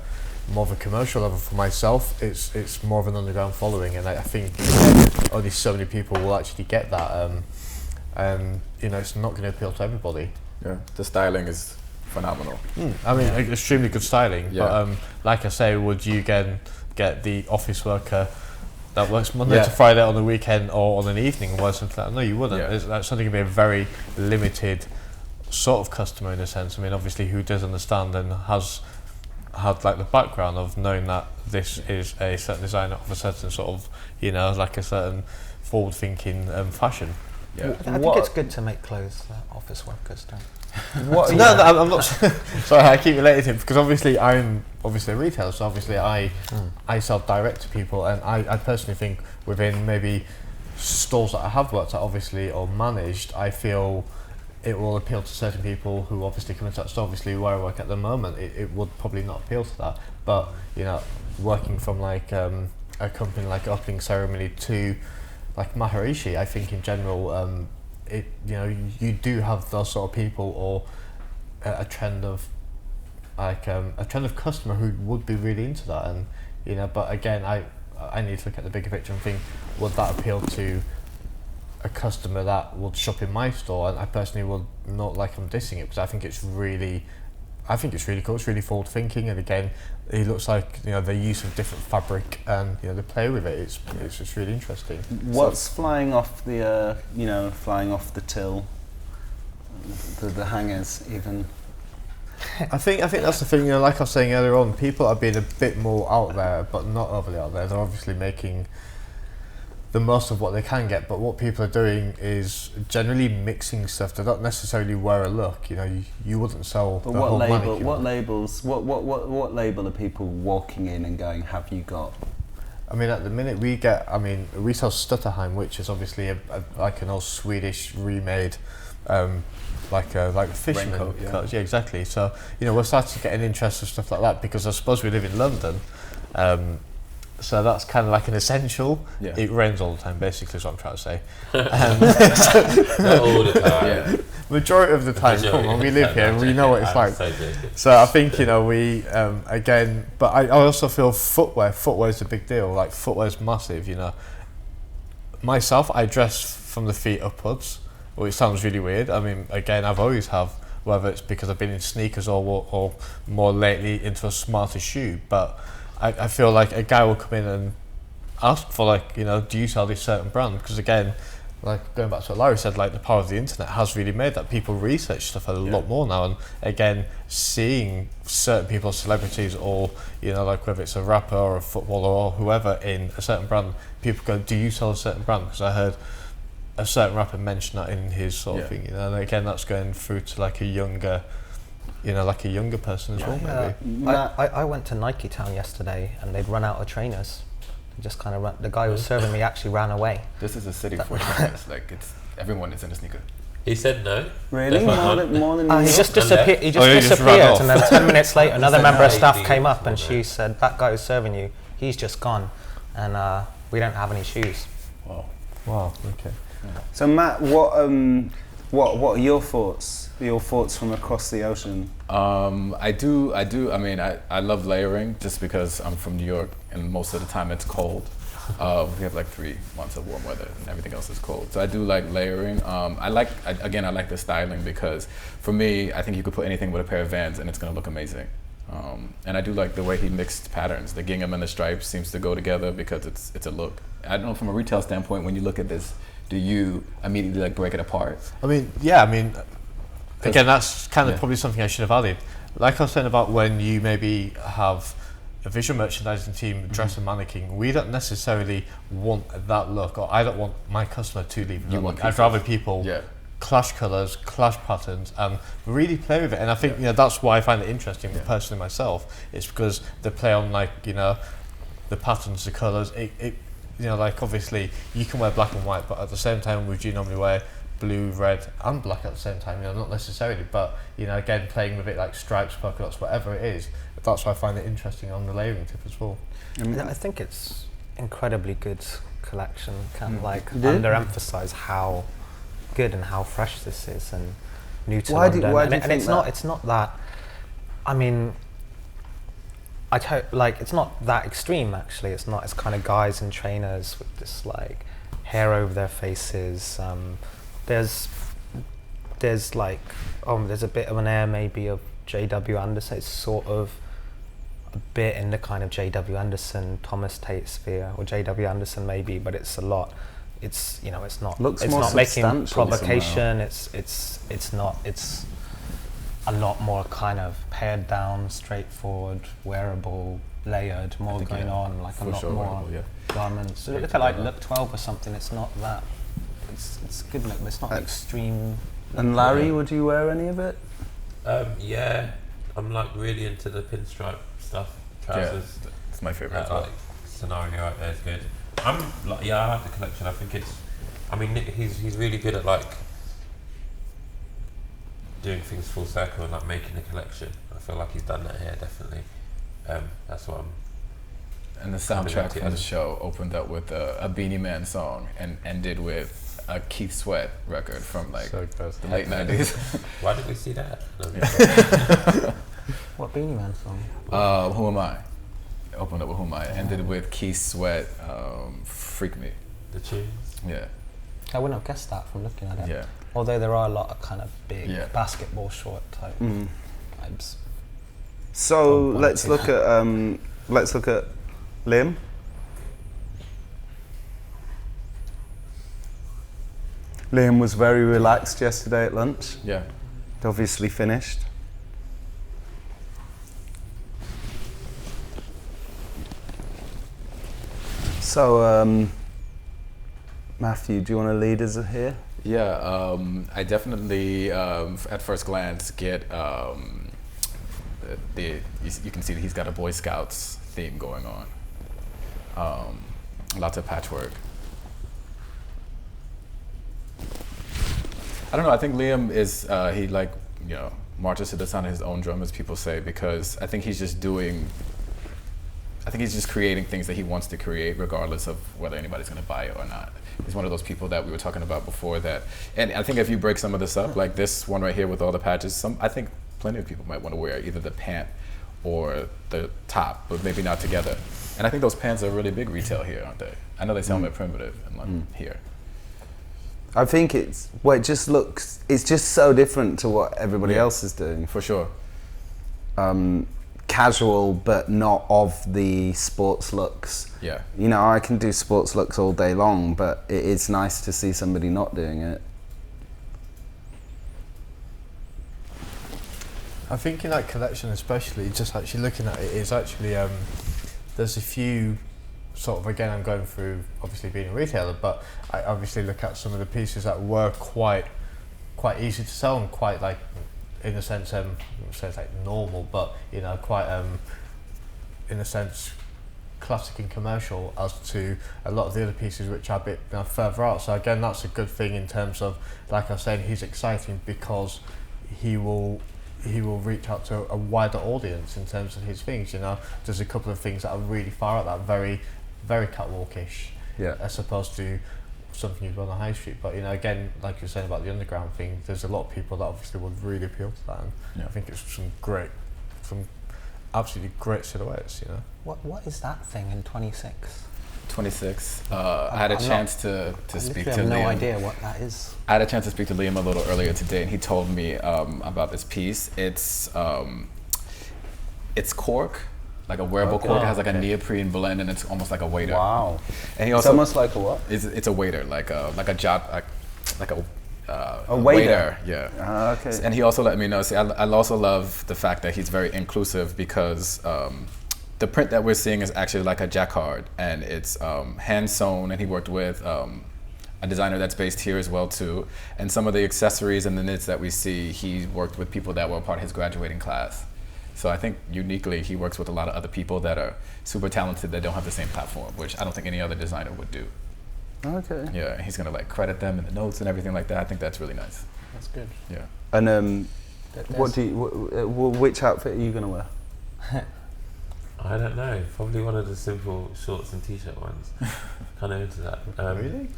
more of a commercial level. For myself, it's more of an underground following, and I think only so many people will actually get that. It's not going to appeal to everybody. Yeah, the styling is phenomenal. I mean, extremely good styling. Yeah. But like I say, would you get the office worker that works Monday to Friday on the weekend or on an evening or something like that? No, you wouldn't. Yeah. That's something to be a very limited sort of customer in a sense. I mean, obviously, who does understand and has had like the background of knowing that this is a certain designer of a certain sort of, like a certain forward-thinking fashion. Yeah. I think it's good to make clothes that office workers don't. What? No, I'm not. Sorry, I keep relating to him because obviously I'm a retailer, so obviously I sell direct to people, and I personally think within maybe stores that I have worked at, obviously, or managed, I feel it will appeal to certain people who obviously come into that store. Obviously, where I work at the moment, it would probably not appeal to that. But working from like a company like Opening Ceremony to like Maharishi, I think in general, you do have those sort of people, or a trend of customer who would be really into that, and but again, I need to look at the bigger picture and think, would that appeal to a customer that would shop in my store? And I personally would not like I'm dissing it, because I think it's really cool. It's really forward thinking, and again, it looks like the use of different fabric and they play with it. It's just really interesting. What's flying off the till, the hangers even? I think that's the thing. Like I was saying earlier on, people are being a bit more out there, but not overly out there. They're obviously making the most of what they can get, but what people are doing is generally mixing stuff. They don't necessarily wear a look. You wouldn't sell. But the what whole label? mannequin. What labels? What label are people walking in and going, "Have you got?" I mean, at the minute we sell Stutterheim, which is obviously like an old Swedish remade, like a fisherman Raincoat, yeah. coat. Yeah, exactly. So we're starting to get an interest in stuff like that, because I suppose we live in London. So that's kind of like an essential. Yeah. It rains all the time, basically, is what I'm trying to say. Not all the time. Yeah. Majority of the time, come on, we live here, we know what it's like. So I think we again, but I also feel footwear is a big deal. Like, footwear is massive. Myself, I dress from the feet upwards, which sounds really weird. I mean, again, I've always have, whether it's because I've been in sneakers or more lately into a smarter shoe, but I feel like a guy will come in and ask for, like, do you sell this certain brand? Because again, like going back to what Larry said, like the power of the internet has really made that people research stuff a lot more now, and again, seeing certain people, celebrities, or like whether it's a rapper or a footballer or whoever in a certain brand, people go, do you sell a certain brand? Because I heard a certain rapper mention that in his sort of thing, and again, that's going through to like a younger person as well, maybe. I went to Nike Town yesterday and they'd run out of trainers. Just kind of the guy who was serving me actually ran away. This is a city for trainers. Like everyone is in a sneaker. He said no. Really? More than He just disappeared. He just disappeared, and then 10 minutes later, another member of staff came up and she said, "That guy who's serving you, he's just gone, and we don't have any shoes." Wow. Okay. So Matt, what are your thoughts? Your thoughts from across the ocean? I do. I mean, I love layering just because I'm from New York and most of the time it's cold. We have like 3 months of warm weather and everything else is cold. So I do like layering. I like the styling because for me, I think you could put anything with a pair of Vans and it's gonna look amazing. And I do like the way he mixed patterns. The gingham and the stripes seems to go together because it's a look. I don't know, from a retail standpoint, when you look at this, do you immediately like break it apart? Again, that's kind of probably something I should have added. Like I was saying about when you maybe have a visual merchandising team dress a mannequin, we don't necessarily want that look, or I don't want my customer to leave that look. I'd rather people clash colours, clash patterns, and really play with it. And I think that's why I find it interesting personally myself. It's because they play on the patterns, the colours. It like obviously you can wear black and white, but at the same time, would you normally wear blue, red, and black at the same time? Not necessarily, but again, playing with it like stripes, polka dots, whatever it is. That's why I find it interesting on the layering tip as well. I think it's incredibly good collection. Kind of underemphasize how good and how fresh this is, and new to London. And it's not that. I mean, it's not that extreme actually. It's not. It's kind of guys in trainers with this like hair over their faces. There's a bit of an air maybe of J.W. Anderson. It's sort of a bit in the kind of J.W. Anderson, Thomas Tate sphere, or J.W. Anderson maybe, but it's a lot. It's it's not. Looks it's more not making provocation. Somehow. It's not. It's a lot more kind of pared down, straightforward, wearable, layered, more going on, like a lot more garments. So look at like Look 12 or something. It's not that. It's good look, but it's not extreme. And Larry, would you wear any of it? Yeah, I'm like really into the pinstripe stuff, trousers. Yeah, it's my favorite. Like scenario out there is good. I like the collection. I think he's really good at like doing things full circle and like making a collection. I feel like he's done that here definitely. That's what I'm. And the soundtrack for the show opened up with a Beanie Man song and ended with a Keith Sweat record from like the late 90s. Why did we see that? What Beanie Man song? Who Am I? Opened up with Who Am I? Ended with Keith Sweat, Freak Me. The tunes? Yeah. I wouldn't have guessed that from looking at it. Yeah. Although there are a lot of kind of big basketball short type vibes. So let's look at Liam. Liam was very relaxed yesterday at lunch. Yeah. He'd obviously finished. So, Matthew, do you want to lead us here? Yeah, I definitely, at first glance, get you can see that he's got a Boy Scouts theme going on. Lots of patchwork. I don't know, I think Liam is, he marches to the sound of his own drum, as people say, because I think he's just creating things that he wants to create regardless of whether anybody's gonna buy it or not. He's one of those people that we were talking about before and I think if you break some of this up, like this one right here with all the patches, I think plenty of people might want to wear either the pant or the top, but maybe not together. And I think those pants are really big retail here, aren't they? I know they sell them at Primitive in London here. I think it's just so different to what everybody else is doing. For sure. casual but not of the sports looks. Yeah. You know, I can do sports looks all day long, but it's nice to see somebody not doing it. I think in that collection, especially, just actually looking at it, is actually there's a few sort of, again, I'm going through obviously being a retailer, but I obviously look at some of the pieces that were quite easy to sell and quite like, in a sense, like normal, but you know, quite in a sense classic and commercial, as to a lot of the other pieces which are a bit further out. So again, that's a good thing in terms of, like I was saying, he's exciting because he will reach out to a wider audience in terms of his things. You know, there's a couple of things that are really far out, that very, very catwalkish, as opposed to something you'd run on the high street. But you know, again, like you're saying about the underground thing, there's a lot of people that obviously would really appeal to that, and I think it's some absolutely great silhouettes. You know, what is that thing in 26? 26. I had a chance to speak to Liam. I have no idea what that is. I had a chance to speak to Liam a little earlier today, and he told me about this piece. It's cork, like a wearable cork. It has like a neoprene blend, and it's almost like a waiter. Wow. And he It's also almost like a what? it's a waiter, like a waiter. Yeah. Okay. And he also let me know. See, I also love the fact that he's very inclusive, because the print that we're seeing is actually like a jacquard, and it's hand sewn, and he worked with a designer that's based here as well too. And some of the accessories and the knits that we see, he worked with people that were part of his graduating class. So I think uniquely he works with a lot of other people that are super talented that don't have the same platform, which I don't think any other designer would do. Okay. Yeah, and he's gonna like credit them in the notes and everything like that. I think that's really nice. That's good. Yeah. And which outfit are you gonna wear? I don't know. Probably one of the simple shorts and t-shirt ones. Kind of into that. Really?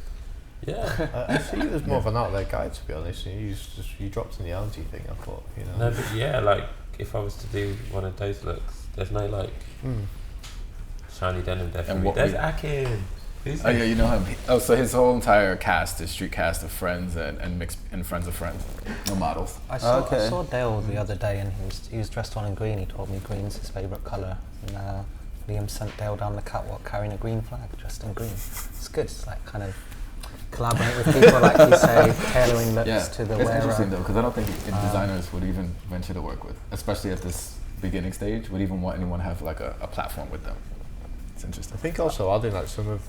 Yeah. I see you as more of an out there guy, to be honest. You dropped in the auntie thing. I thought, you know. No, but yeah, like if I was to do one of those looks, there's no like shiny denim there for me. There's Akin. Who's Oh yeah, you know him. So his whole entire cast is street cast of friends and mixed and friends of friends, no models. I saw Dale the other day, and he was dressed all in green. He told me green's his favourite colour, and Liam sent Dale down the catwalk carrying a green flag, dressed in green. It's good. It's like kind of collaborate with people, like you say, tailoring looks to the wearer. It's interesting though, because I don't think designers would even venture to work with, especially at this beginning stage, would even want anyone to have like a platform with them. It's interesting. I think also adding like some of,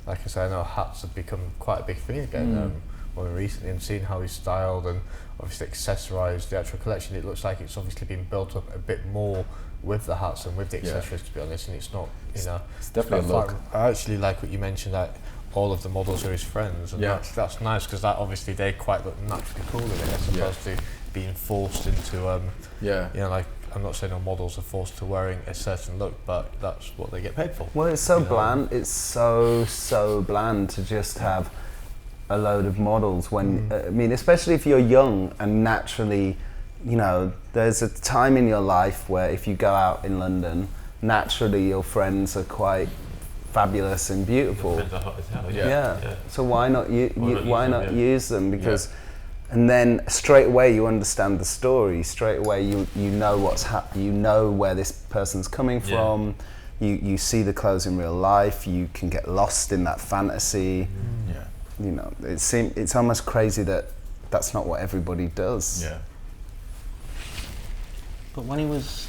like I say, I know hats have become quite a big thing again more recently, and seeing how he's styled and obviously accessorised the actual collection, it looks like it's obviously been built up a bit more with the hats and with the accessories, to be honest, and it's not, you know, it's definitely a look. I actually like what you mentioned, that all of the models are his friends, and that's nice, because that obviously they quite look naturally cool in it, as opposed to being forced into, you know, like, I'm not saying all models are forced to wearing a certain look, but that's what they get paid for. Well, it's so bland. It's so bland to just have a load of models when, I mean, especially if you're young and naturally, you know, there's a time in your life where if you go out in London, naturally your friends are quite fabulous and beautiful. Friends are hot as hell. Yeah. So why not use them? Because and then straight away you understand the story. Straight away you know what's you know where this person's coming from. You see the clothes in real life. You can get lost in that fantasy. You know, it's almost crazy that that's not what everybody does. Yeah. But when he was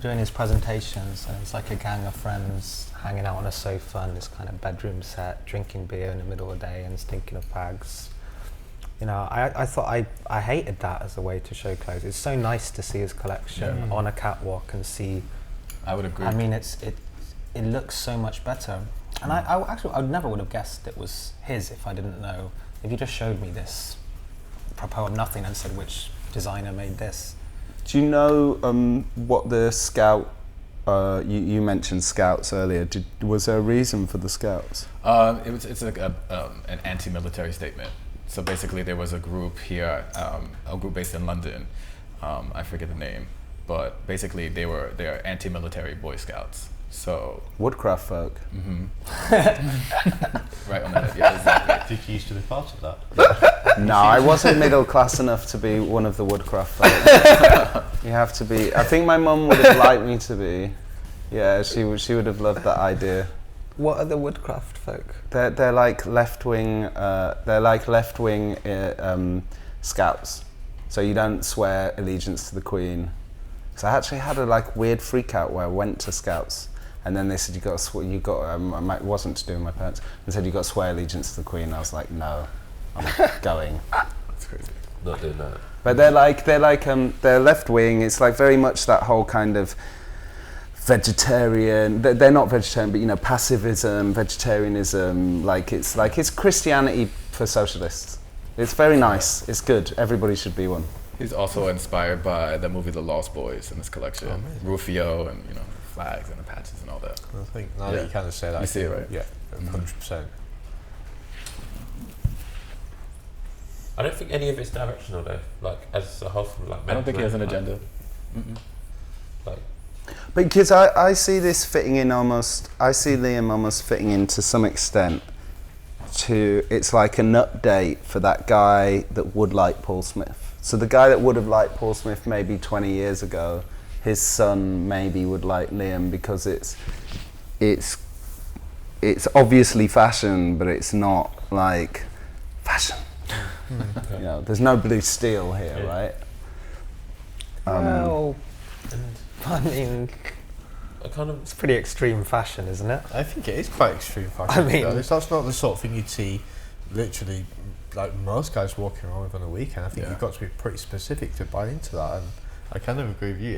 doing his presentations, and it was like a gang of friends hanging out on a sofa in this kind of bedroom set, drinking beer in the middle of the day and thinking of bags. You know, I thought I hated that as a way to show clothes. It's so nice to see his collection on a catwalk and see. I would agree. I mean, it looks so much better. And I never would have guessed it was his if I didn't know. If you just showed me this apropos of nothing and said which designer made this. Do you know what the scout? You mentioned scouts earlier. Was there a reason for the scouts? It's like an anti-military statement. So basically, there was a group here, a group based in London. I forget the name, but basically they're anti-military Boy Scouts. So Woodcraft folk. Right on the head. Yeah, exactly. Did you used to be part of that? No, I wasn't middle class enough to be one of the Woodcraft folk. You have to be. I think my mum would have liked me to be. Yeah, she would have loved that idea. What are the Woodcraft folk? They're like left wing. Scouts. So you don't swear allegiance to the Queen. So I actually had a like weird freak out where I went to Scouts, and then they said you got I wasn't to do with my parents, and said you got to swear allegiance to the Queen. And I was like, no, I'm going. That's crazy. Not doing that. But they're left wing. It's like very much that whole kind of vegetarian. They're not vegetarian, but you know, pacifism, vegetarianism. It's Christianity for socialists. It's very nice. It's good. Everybody should be one. He's also inspired by the movie The Lost Boys in his collection. Rufio and flags and the patches and all that. I think now that you kind of say that, You see it, right? Yeah, 100%. I don't think any of it's directional though. Like as a whole, from like. I don't think he has an agenda. Like. Because I see this fitting in almost. I see Liam almost fitting in to some extent. It's like an update for that guy that would like Paul Smith. So the guy that would have liked Paul Smith maybe 20 years ago, his son maybe would like Liam because it's obviously fashion, but it's not like fashion. You know, there's no blue steel here, right? Well, I mean, it's pretty extreme fashion, isn't it? I think it is quite extreme fashion. I mean, that's not the sort of thing you'd see literally like most guys walking around with on a weekend. I think you've got to be pretty specific to buy into that, and I kind of agree with you.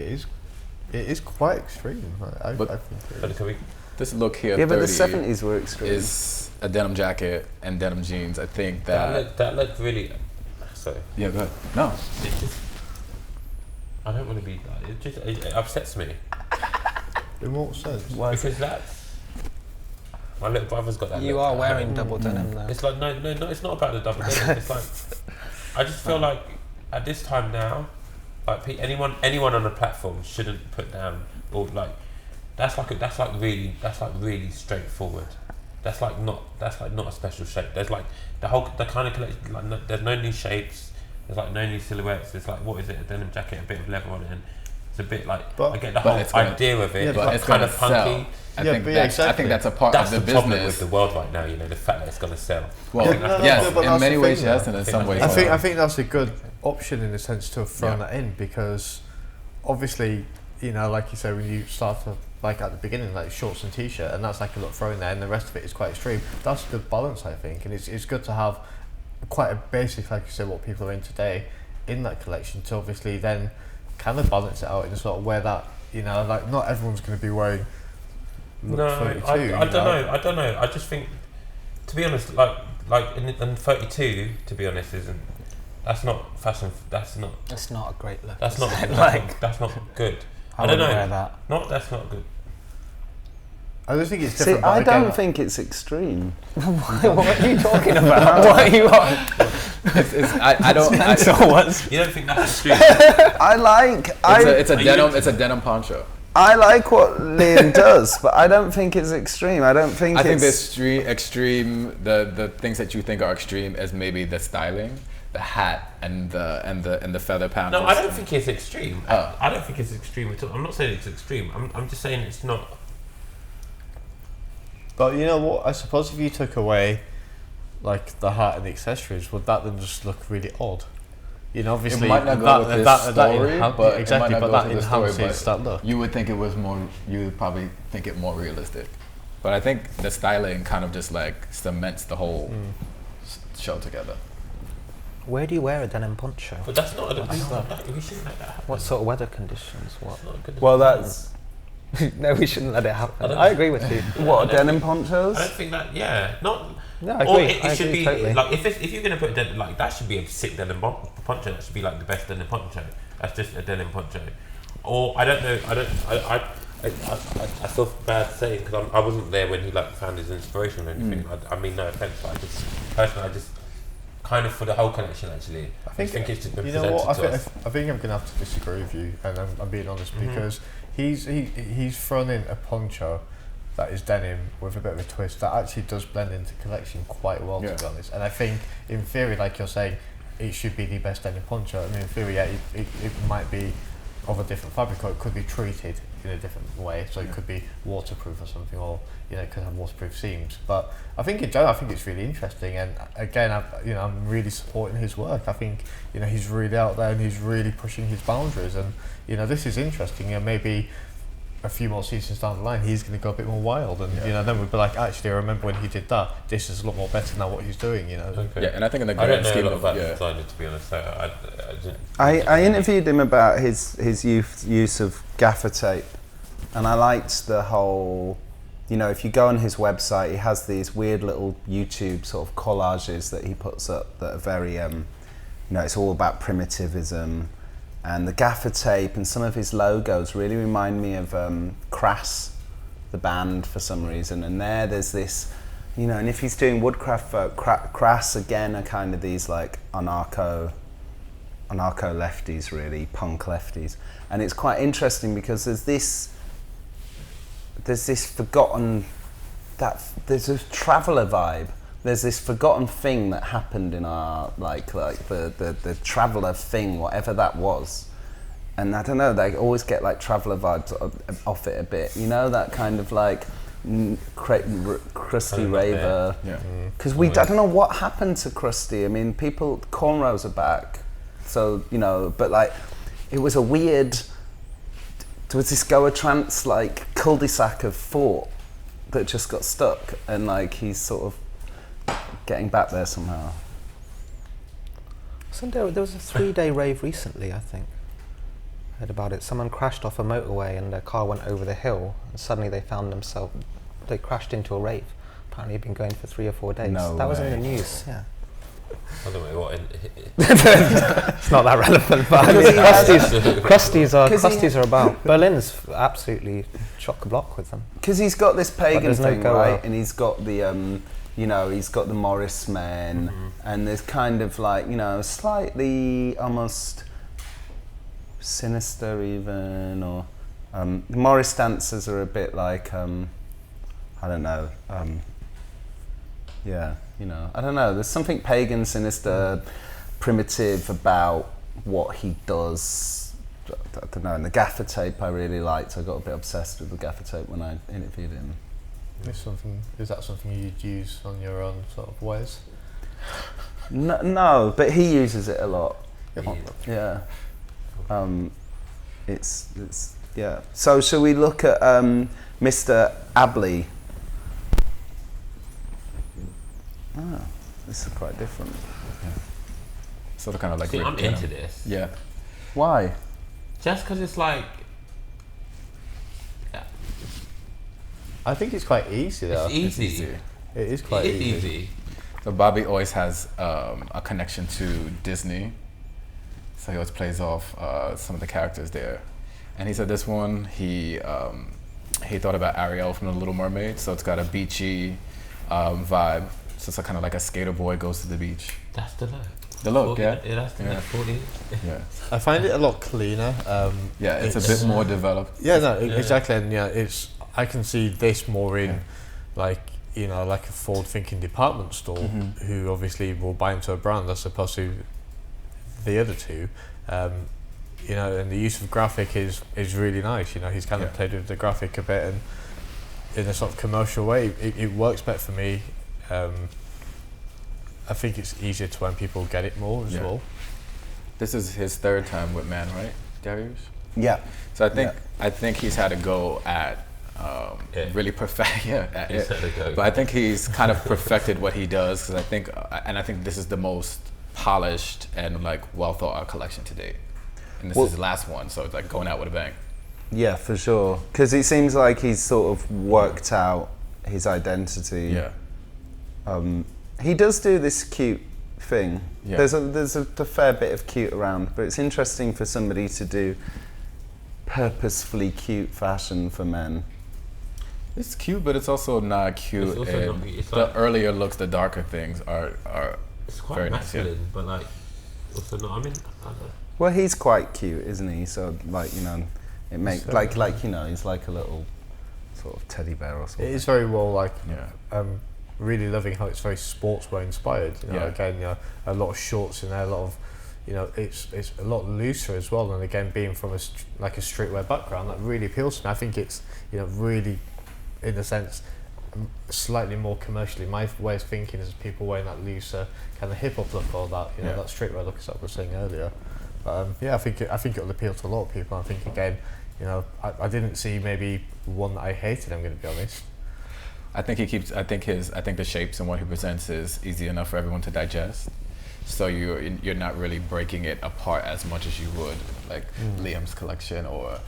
It is quite extreme. I think it is. This look here, Yeah, but the 30 70s were extreme. is a denim jacket and denim jeans. I think that That looked really. Sorry. yeah, go ahead. No, It just. I don't want to be. It upsets me. In what sense? Because that's. My little brother's got that. You look are at wearing home. double denim though. It's like no, it's not about the double denim. It's like I just feel like at this time now, like anyone on the platform shouldn't put down or like that's like really straightforward. That's like not a special shape. There's like the kind of collection. Like there's no new shapes. There's like no new silhouettes. It's like what is it? A denim jacket, a bit of leather on it. And it's a bit like I get the whole idea of it. Yeah, it's but like it's kind gonna of punky. sell. I think that's a part That's of the the problem with business. the world right now. You know, the fact that it's going to sell. Well, yes, but in that's many the ways thing, yes, though. and in some ways I no. think that's a good option in the sense to have thrown that in, because obviously, you know, like you said, when you start to like at the beginning, like shorts and t-shirt, and that's like a look thrown there, and the rest of it is quite extreme. That's a good balance, I think, and it's good to have quite a basic, like you said, what people are in today in that collection to obviously then kind of balance it out in a sort of where that, you know, like not everyone's going to be wearing. No, I don't know. I just think, to be honest, like in 32, to be honest, that's not fashion. That's not. It's not a great look. That's not like. That's not good. I don't know. Wear that. That's not good. I don't think it's See, different. I don't think it's extreme. What are you talking about? What are you on? I don't. You don't think that's extreme? It's a denim poncho. I like what Liam does, but I don't think it's extreme. I think the extreme, the things that you think are extreme is maybe the styling, the hat, and the feather panels. No, I don't think it's extreme. I don't think it's extreme at all. I'm not saying it's extreme. I'm just saying it's not. But you know what? I suppose if you took away, like the hat and the accessories, would that then just look really odd? You know, obviously it might not go with this story, but exactly, it might not but go that with the story, enhances but that look. You would think it was more. You would probably think it more realistic. But I think the styling kind of just like cements the whole show together. Where do you wear a denim poncho? But that's not. We shouldn't let that happen. What sort of weather conditions? What? It's not a good Well, that's No, we shouldn't let it happen. I agree with you. what denim ponchos. I don't think that. Yeah, not. No, I Or agree. it I should agree be totally. like if you're gonna put a denim, like that should be a sick denim poncho. That should be like the best denim poncho. That's just a denim poncho. Or I don't know. I feel bad saying because I wasn't there when he like found his inspiration or anything. I mean no offense, but I just kind of for the whole collection actually. I think it's just been you know presented what? to us. I think I'm gonna have to disagree with you, and I'm being honest because he's thrown in a poncho that is denim with a bit of a twist that actually does blend into collection quite well, to be honest. And I think, in theory, like you're saying, it should be the best denim poncho. I mean, in theory, yeah, it might be of a different fabric, or it could be treated in a different way. So it could be waterproof or something, or it could have waterproof seams. But I think in general, I think it's really interesting. And again, I'm really supporting his work. I think he's really out there and he's really pushing his boundaries. And this is interesting. And maybe a few more seasons down the line, he's going to go a bit more wild, and then we'll be like, actually, I remember when he did that. This is a lot more better now what he's doing. Okay. Yeah, and I think in the I don't grand know a scheme lot of about the designer, to be honest. So I interviewed him about his use of gaffer tape, and I liked the whole, if you go on his website, he has these weird little YouTube sort of collages that he puts up that are very, it's all about primitivism, and the gaffer tape and some of his logos really remind me of Crass, the band, for some reason. And there's this, and if he's doing woodcraft folk, Crass again are kind of these like anarcho lefties, really punk lefties, and it's quite interesting because there's this forgotten, there's a traveller vibe. There's this forgotten thing that happened in our like the traveller thing, whatever that was, and I don't know. They always get like traveller vibes off it a bit. That kind of like crusty raver. Because I don't know what happened to Krusty. I mean, cornrows are back, so but like it was a weird. There was this Goa Trance like cul-de-sac of thought that just got stuck, and like he's sort of getting back there somehow. So there was a 3-day rave recently, I think. I heard about it. Someone crashed off a motorway and their car went over the hill, and suddenly they crashed into a rave. Apparently it'd been going for 3 or 4 days. No that was way. in the news, yeah. I don't know what. It's not that relevant, but I mean, crusties are about. Berlin's absolutely chock-a-block with them. Because he's got this pagan thing, Goa. right? And he's got the, he's got the Morris men, and there's kind of like, slightly almost sinister even, or the Morris dancers are a bit like, I don't know, I don't know. There's something pagan, sinister, primitive about what he does. I don't know. And the gaffer tape I really liked. I got a bit obsessed with the gaffer tape when I interviewed him. Is that something you'd use on your own sort of ways? No, but he uses it a lot. Yeah. It's yeah. So shall we look at Mr. Abley? Ah, this is quite different. Sort of kind of like. See, I'm into this. Yeah. Why? Just because it's like. I think it's quite easy though. It's easy. It is quite easy. So Bobby always has a connection to Disney. So he always plays off some of the characters there. And he said this one, he thought about Ariel from The Little Mermaid. So it's got a beachy vibe. So it's kind of like a skater boy goes to the beach. That's the look. The look, yeah. That's the look. 40. Yeah. I find it a lot cleaner. It's a bit more developed. Yeah, no, exactly. And I can see this more in like a forward-thinking department store who obviously will buy into a brand as opposed to the other two. And the use of graphic is really nice. He's kind of played with the graphic a bit, and in a sort of commercial way, it works better for me. I think it's easier to when people get it more as well. This is his 3rd time with Man, right, Daryoush? Yeah. So I think he's had a go at really perfect. But I think he's kind of perfected what he does, because I think this is the most polished and like well thought out collection to date. And this is his last one, so it's like going out with a bang. Yeah, for sure. Because it seems like he's sort of worked out his identity. Yeah. He does do this cute thing. Yeah. There's a fair bit of cute around, but it's interesting for somebody to do purposefully cute fashion for men. It's cute, but it's also not cute. It's also and not, it's the like, earlier looks, the darker things are it's quite very masculine, nice. Yeah. but like also not. I don't know. Well, he's quite cute, isn't he? So like it makes like he's like a little sort of teddy bear or something. It is very well really loving how it's very sportswear inspired. Again, a lot of shorts in there, a lot of you know, it's a lot looser as well. And again, being from a streetwear background, that really appeals to me. I think it's, you know, really, in a sense, slightly more commercially. My way of thinking is people wearing that looser kind of hip hop look, or that, you know, that streetwear look, as I was saying earlier. But I think it'll appeal to a lot of people. I think, again, you know, I didn't see maybe one that I hated, I'm going to be honest. I think the shapes and what he presents is easy enough for everyone to digest. So you're not really breaking it apart as much as you would like Liam's collection or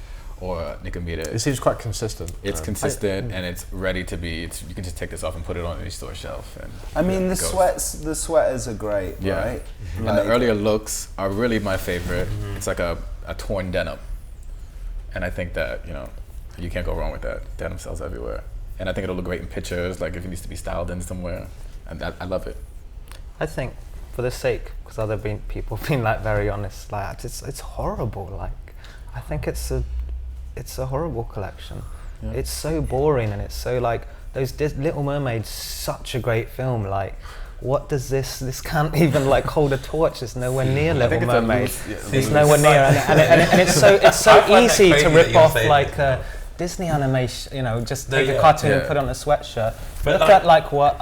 Nicomita. It seems quite consistent. It's consistent and it's ready to be. You can just take this off and put it on any store shelf. And I mean, the sweaters are great, right? And the earlier looks are really my favorite. It's like a torn denim, and I think that, you know, you can't go wrong with that. Denim sells everywhere, and I think it'll look great in pictures. Like if it needs to be styled in somewhere, and I love it. I think, for the sake, because other people have been like very honest, like it's horrible. Like, I think it's a horrible collection. Yeah. It's so boring, and it's so like Little Mermaid's such a great film. Like, what does this can't even like hold a torch. It's nowhere near Little Mermaid. It's nowhere near, and it's so easy to rip off like Disney animation. You know, just take a cartoon and put on a sweatshirt. But look at like what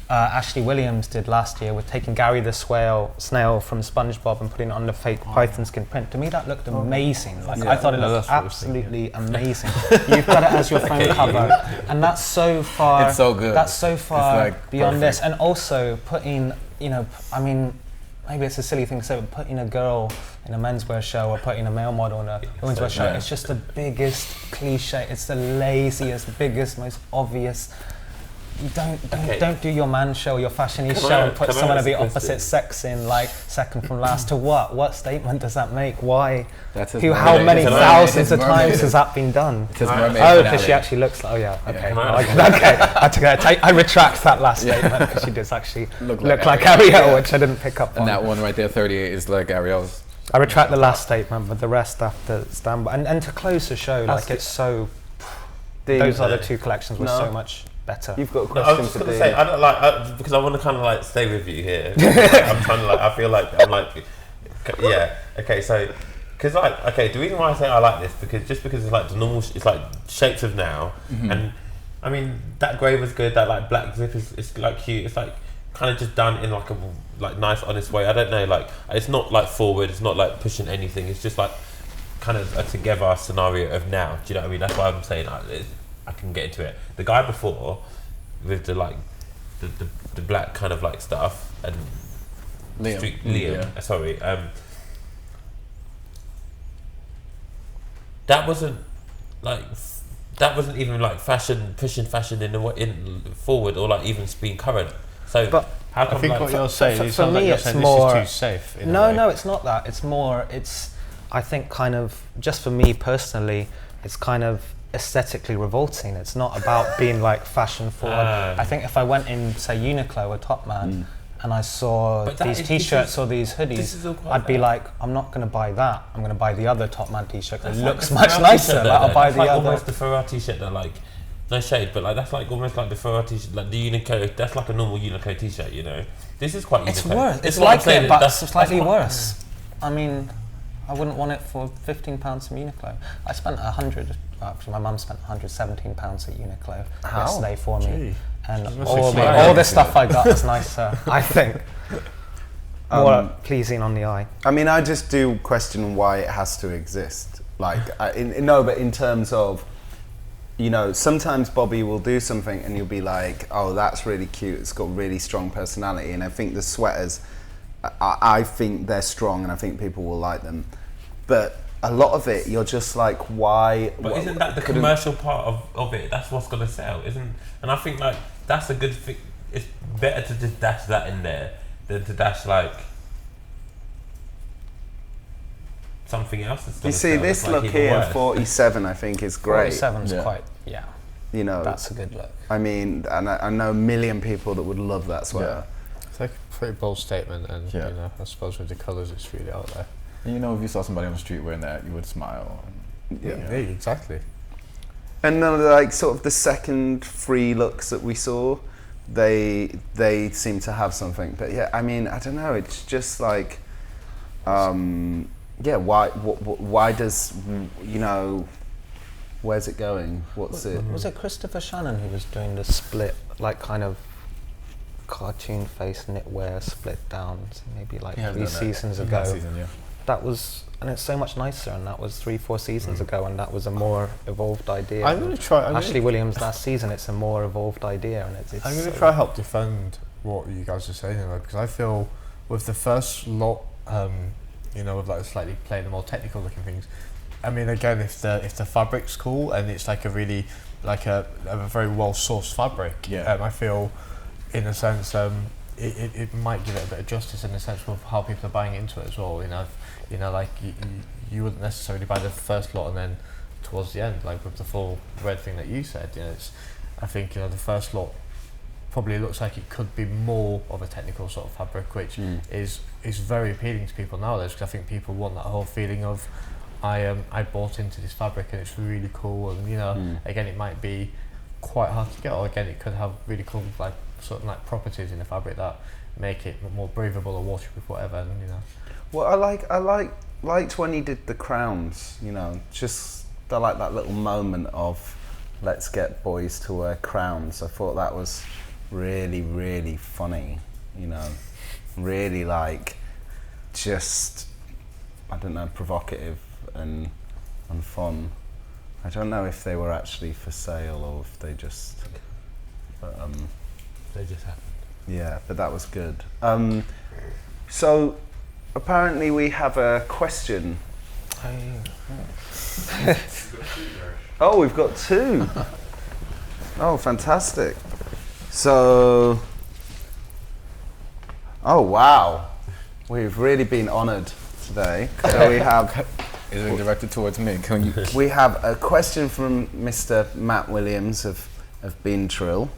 Ashley Williams did last year with taking Gary the snail from SpongeBob and putting it on the fake python skin print. To me, that looked amazing. Like, I thought it looked absolutely amazing. You've got it as your phone cover, and that's so far. It's so good. That's so far like beyond this. And also putting, you know, I mean, maybe it's a silly thing to say, but putting a girl in a menswear show or putting a male model in a women's show, it's just the biggest cliche. It's the laziest, biggest, most obvious. You don't do your man show or your fashion show and put someone of the opposite sex in, like, second from last. To what? What statement does that make? Why? How many thousands of times has that been done? Because she actually looks like. Oh yeah. Okay. I retract that last statement, because she does actually look like Ariel, which I didn't pick up on. And that one right there, 38, is like Ariel's. I retract the last statement, but the rest have to stand by. And to close the show, like, it's so. Those other two collections were so much better. You've got a question. I was just going to say, I don't like, because I want to kind of like stay with you here. I'm trying to like, I feel like I'm like, yeah, okay, so, because like, okay, the reason why I say I like this, because it's like the normal, it's like shapes of now, and I mean, that grey was good, that like black zip is like cute, it's like kind of just done in like a like nice, honest way. I don't know, like, it's not like forward, it's not like pushing anything, it's just like kind of a together scenario of now, do you know what I mean? That's why I'm saying I can get into it. The guy before, with the like, the black kind of like stuff, and Liam. Sorry, that wasn't even like pushing fashion in forward, or like even being current. So, but how come, I think like, what you're saying for me, it's more. This is too safe. No, it's not that. It's more. I think kind of just for me personally, it's kind of aesthetically revolting. It's not about being like fashion forward. I think if I went in, say, Uniqlo or Topman, and I saw these t-shirts or these hoodies, I'd be like, I'm not going to buy that. I'm going to buy the other Topman t-shirt. It looks much nicer. Like, I'll buy the other. Almost the Ferrari t-shirt that, like, no shade, but like that's like almost like the Ferrari t-shirt, like the Uniqlo. That's like a normal Uniqlo t-shirt, you know. This is quite. It's Uniqlo. worse. It's like it, but slightly worse. I mean, I wouldn't want it for £15 from Uniqlo. I spent 100. Actually, my mum spent £117 at Uniqlo yesterday for me, and all the stuff I got was nicer. I think more pleasing on the eye. I mean, I just do question why it has to exist. Like, but in terms of, you know, sometimes Bobby will do something and you'll be like, oh, that's really cute. It's got really strong personality, and I think the sweaters, I think they're strong, and I think people will like them, but a lot of it, you're just like, why? But isn't that the commercial part of it? That's what's gonna sell, isn't? And I think like that's a good thing. It's better to just dash that in there than to dash like something else. That's you see, this look here, 47, I think is great. 47's quite, you know, that's a good look. I mean, and I know a million people that would love that sweater. It's like a pretty bold statement, and you know, I suppose with the colours, it's really out there. And you know, if you saw somebody on the street wearing that, you would smile. Yeah, exactly. And then, like, sort of the second three looks that we saw, they seem to have something. But yeah, I mean, I don't know. It's just like, yeah. Why does, you know? Where's it going? What's it? Was it Christopher Shannon who was doing the split, like kind of cartoon face knitwear split down, maybe like 3 seasons ago? Last season, yeah. That was, and it's so much nicer, and that was 3-4 seasons ago, and that was a more evolved idea. I'm going to try. Ashley Williams last season, it's a more evolved idea, and it's I'm going to try to help defend what you guys are saying, because I feel with the first lot, you know, with like slightly playing the more technical looking things. I mean, again, if the fabric's cool and it's like a really like a very well sourced fabric, I feel, in a sense, it might give it a bit of justice in the sense of how people are buying into it as well. You know, like you wouldn't necessarily buy the first lot and then towards the end, like with the full red thing that you said. You know, I think, you know, the first lot probably looks like it could be more of a technical sort of fabric, which is very appealing to people nowadays, because I think people want that whole feeling of, I bought into this fabric and it's really cool, and you know, again, it might be quite hard to get, or again, it could have really cool like sort of like properties in the fabric that make it more breathable or waterproof, whatever. And you know, well, I liked when he did the crowns. You know, just I like that little moment of let's get boys to wear crowns. I thought that was really, really funny. You know, really like just, I don't know, provocative and fun. I don't know if they were actually for sale or if they just they just happened. Yeah, but that was good. So apparently we have a question. Oh, we've got 2. Oh, fantastic. So, oh wow, we've really been honoured today. So we have. Is it directed towards me? Can you? We have a question from Mr. Matt Williams of Bean Trill,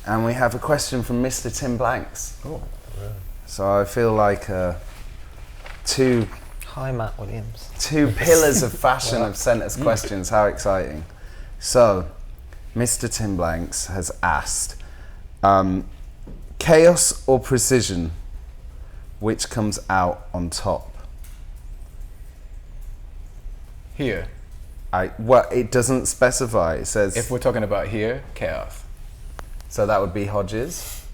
and we have a question from Mr. Tim Blanks. Oh. Yeah. So I feel like 2 Hi, Matt Williams. 2 pillars of fashion have sent us questions. How exciting! So, Mr. Tim Blanks has asked, chaos or precision, which comes out on top? Here. Well, it doesn't specify. It says If we're talking about here, chaos. so. That would be Hodges.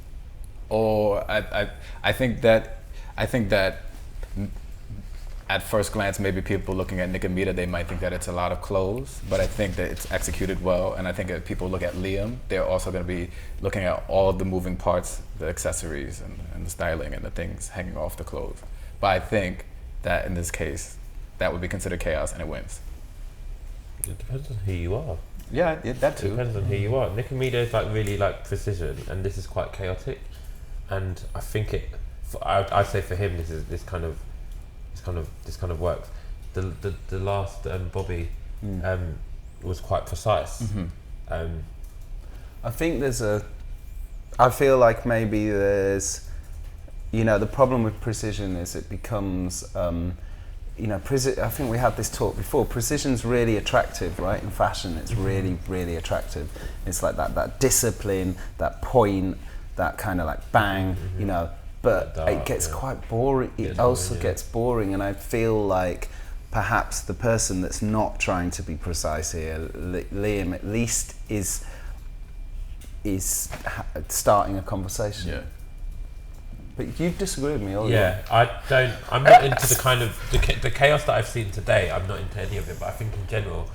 Or I think that at first glance, maybe people looking at Nicomita, they might think that it's a lot of clothes, but I think that it's executed well. And I think if people look at Liam, they're also going to be looking at all the moving parts, the accessories and the styling and the things hanging off the clothes. But I think that in this case, that would be considered chaos, and it wins. It depends on who you are. Yeah, that too. It depends on who you are. Nicomita is like really like precision, and this is quite chaotic. And I think I'd say for him, this kind of works. The last Bobby was quite precise. I think I feel like maybe there's, you know, the problem with precision is it becomes, you know, I think we had this talk before. Precision's really attractive, right? In fashion, it's really, really attractive. It's like that discipline, that point, that kind of like bang, you know. But it gets quite boring. It also gets boring, and I feel like perhaps the person that's not trying to be precise here, Liam, at least is starting a conversation. Yeah. But you disagree with me, or Yeah, I'm not into the kind of the chaos that I've seen today. I'm not into any of it. But I think in general,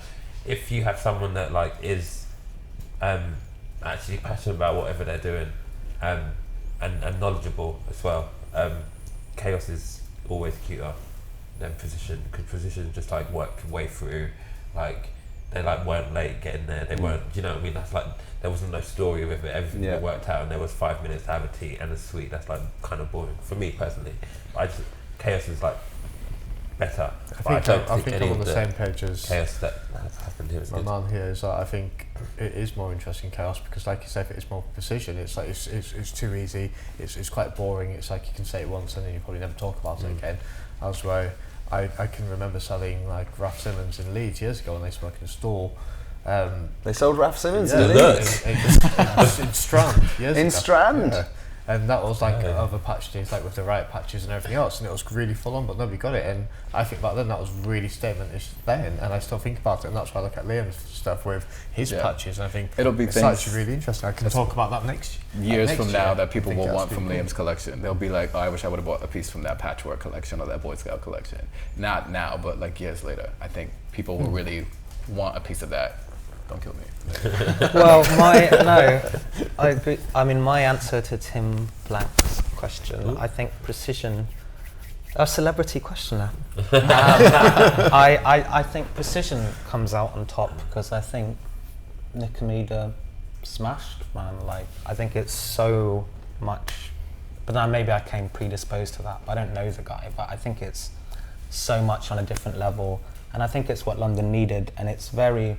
if you have someone that like is actually passionate about whatever they're doing, and knowledgeable as well, chaos is always cuter than precision, because precision just like worked way through, like they like weren't late getting there, they weren't, you know what I mean, that's like there wasn't no story with it, everything worked out, and there was 5 minutes to have a tea and a sweet. That's like kind of boring for me personally. Chaos is like better. I think I'm on the same page as chaos that has happened here. My man here is that I think it is more interesting chaos, because like you say, if it's more precision, it's like it's too easy, it's quite boring. It's like you can say it once and then you probably never talk about it again. As where I can remember selling like Raf Simons in Leeds years ago, and they used to work in a store, They sold Raf Simons Yeah, in look. in Strand. Years In ago. Strand? Yeah. And that was like other patch days, like with the riot patches and everything else, and it was really full on, but nobody got it. And I think back then that was really statement-ish then, and I still think about it, and that's why I look at Liam's stuff with his patches, and I think It'll be it's things- actually really interesting. I can talk about that next Years next from year. now that people I think will that's want from really Liam's collection. They'll be like, oh, I wish I would have bought a piece from that patchwork collection or that Boy Scout collection. Not now, but like years later. I think people will really want a piece of that. Don't kill me. Well, I agree. I mean, my answer to Tim Black's question, I think precision, a celebrity questioner. I think precision comes out on top because I think Nicomeda smashed, man. Like, I think it's so much, but then maybe I came predisposed to that. I don't know the guy, but I think it's so much on a different level, and I think it's what London needed, and it's very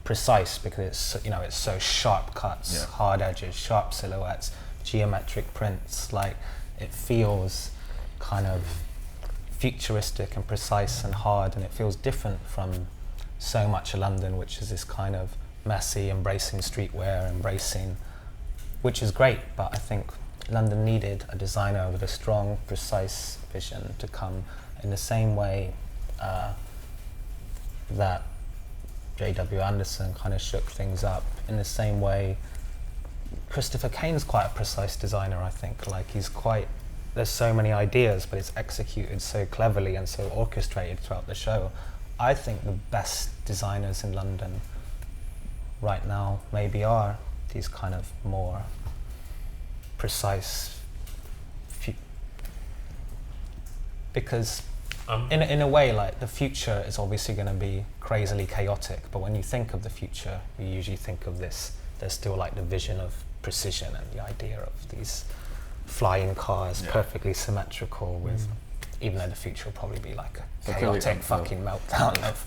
precise because it's, you know, it's so sharp cuts, hard edges, sharp silhouettes, geometric prints. Like, it feels kind of futuristic and precise and hard, and it feels different from so much of London, which is this kind of messy, embracing streetwear, which is great, but I think London needed a designer with a strong, precise vision to come in the same way that J.W. Anderson kind of shook things up, in the same way Christopher Kane's quite a precise designer, I think. Like, there's so many ideas, but it's executed so cleverly and so orchestrated throughout the show. I think the best designers in London right now maybe are these kind of more precise, because in a way, like, the future is obviously going to be crazily chaotic, but when you think of the future, you usually think of this, there's still like the vision of precision and the idea of these flying cars, perfectly symmetrical with, even though the future will probably be like a chaotic fucking meltdown of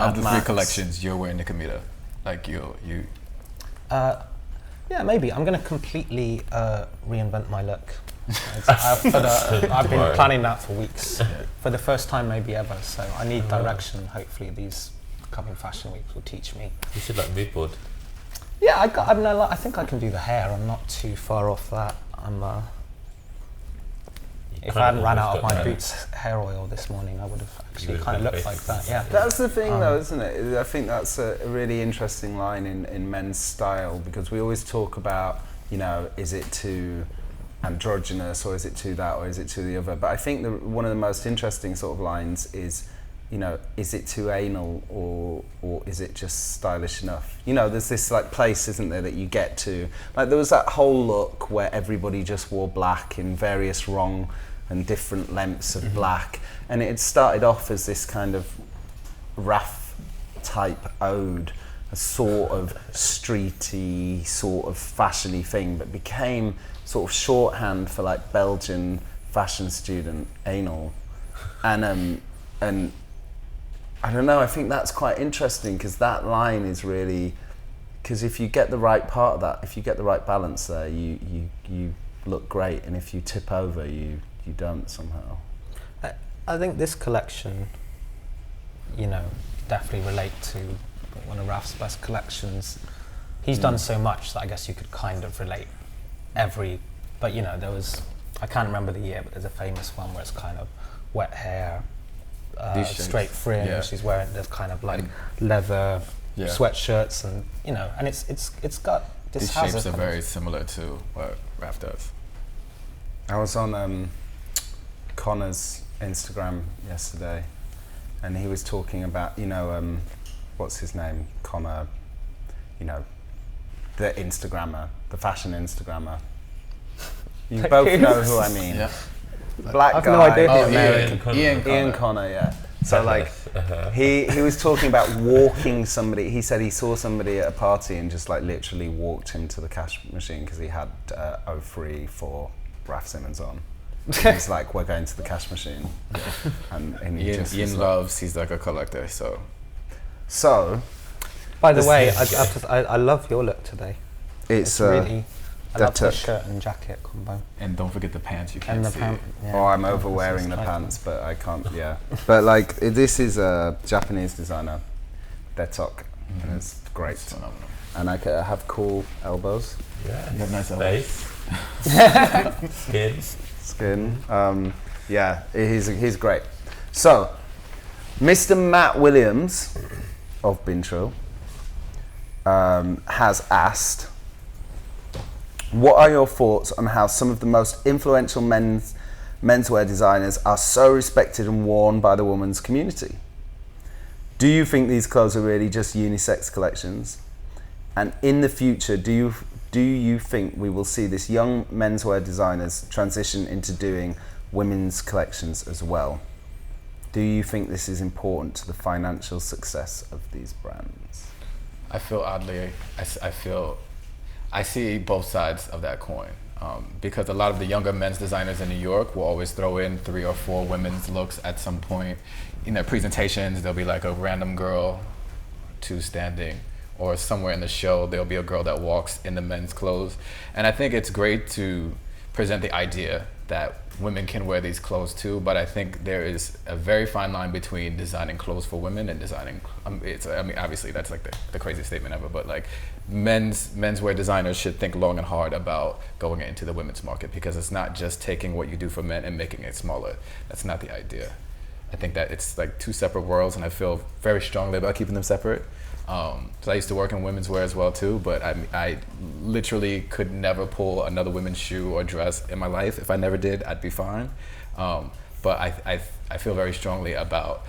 Of the three collections, you're wearing Nicomeda. Like, you yeah, maybe. I'm going to completely reinvent my look. I've been planning that for weeks, for the first time maybe ever, so I need direction. Hopefully these coming fashion weeks will teach me. You should like mood board. Yeah, I think I can do the hair. I'm not too far off that. If I hadn't ran out of my Boots hair oil this morning, I would have actually kind of looked like that. Yeah. That's the thing, though, isn't it? I think that's a really interesting line in men's style, because we always talk about, you know, is it too androgynous, or is it too that, or is it too the other? But I think one of the most interesting sort of lines is, you know, is it too anal, or is it just stylish enough? You know, there's this like place, isn't there, that you get to. Like, there was that whole look where everybody just wore black in various wrong and different lengths of black, and it had started off as this kind of Raf type ode, a sort of streety, sort of fashiony thing, but became sort of shorthand for like Belgian fashion student anal, and I don't know, I think that's quite interesting, because that line is really, because if you get the right part of that, if you get the right balance there, you look great, and if you tip over, you don't somehow. I think this collection, you know, definitely relate to one of Raf's best collections. He's done so much that I guess you could kind of relate but you know, there was, I can't remember the year, but there's a famous one where it's kind of wet hair, straight fringe. He's wearing this kind of like leather sweatshirts, and you know, and it's got this. These shapes are very similar to what Raf does. I was on Connor's Instagram yesterday, and he was talking about, you know, what's his name, Connor, you know, the Instagrammer, the fashion Instagrammer. You both know who I mean. Yeah. Black I've guy. no idea. Oh, American. Ian Connor, yeah. So like, he was talking about walking somebody. He said he saw somebody at a party and just like literally walked him to the cash machine because he had 03 for Raf Simons on. He's like, we're going to the cash machine. And Ian loves, he's like a collector, so. By the way, I love your look today. It's really, I love the shirt and jacket combo. And don't forget the pants, you can't And the see. Oh, I'm overwearing the pants, but I can't, But like, this is a Japanese designer, Daryoush and it's great. It's phenomenal. And I have cool elbows. Yeah. You have nice elbows. Face. Skin. Yeah, he's great. So, Mr. Matt Williams of Bintro has asked, what are your thoughts on how some of the most influential menswear designers are so respected and worn by the women's community? Do you think these clothes are really just unisex collections? And in the future, do you think we will see this young menswear designers transition into doing women's collections as well? Do you think this is important to the financial success of these brands? I feel oddly, I see both sides of that coin. Because a lot of the younger men's designers in New York will always throw in 3 or 4 women's looks at some point. In their presentations, there'll be like a random girl, 2 standing, or somewhere in the show, there'll be a girl that walks in the men's clothes. And I think it's great to present the idea that women can wear these clothes too, but I think there is a very fine line between designing clothes for women and designing, obviously that's like the craziest statement ever, but like menswear designers should think long and hard about going into the women's market, because it's not just taking what you do for men and making it smaller. That's not the idea. I think that it's like 2 separate worlds, and I feel very strongly about keeping them separate. So I used to work in women's wear as well too, but I literally could never pull another women's shoe or dress in my life. If I never did, I'd be fine. But I feel very strongly about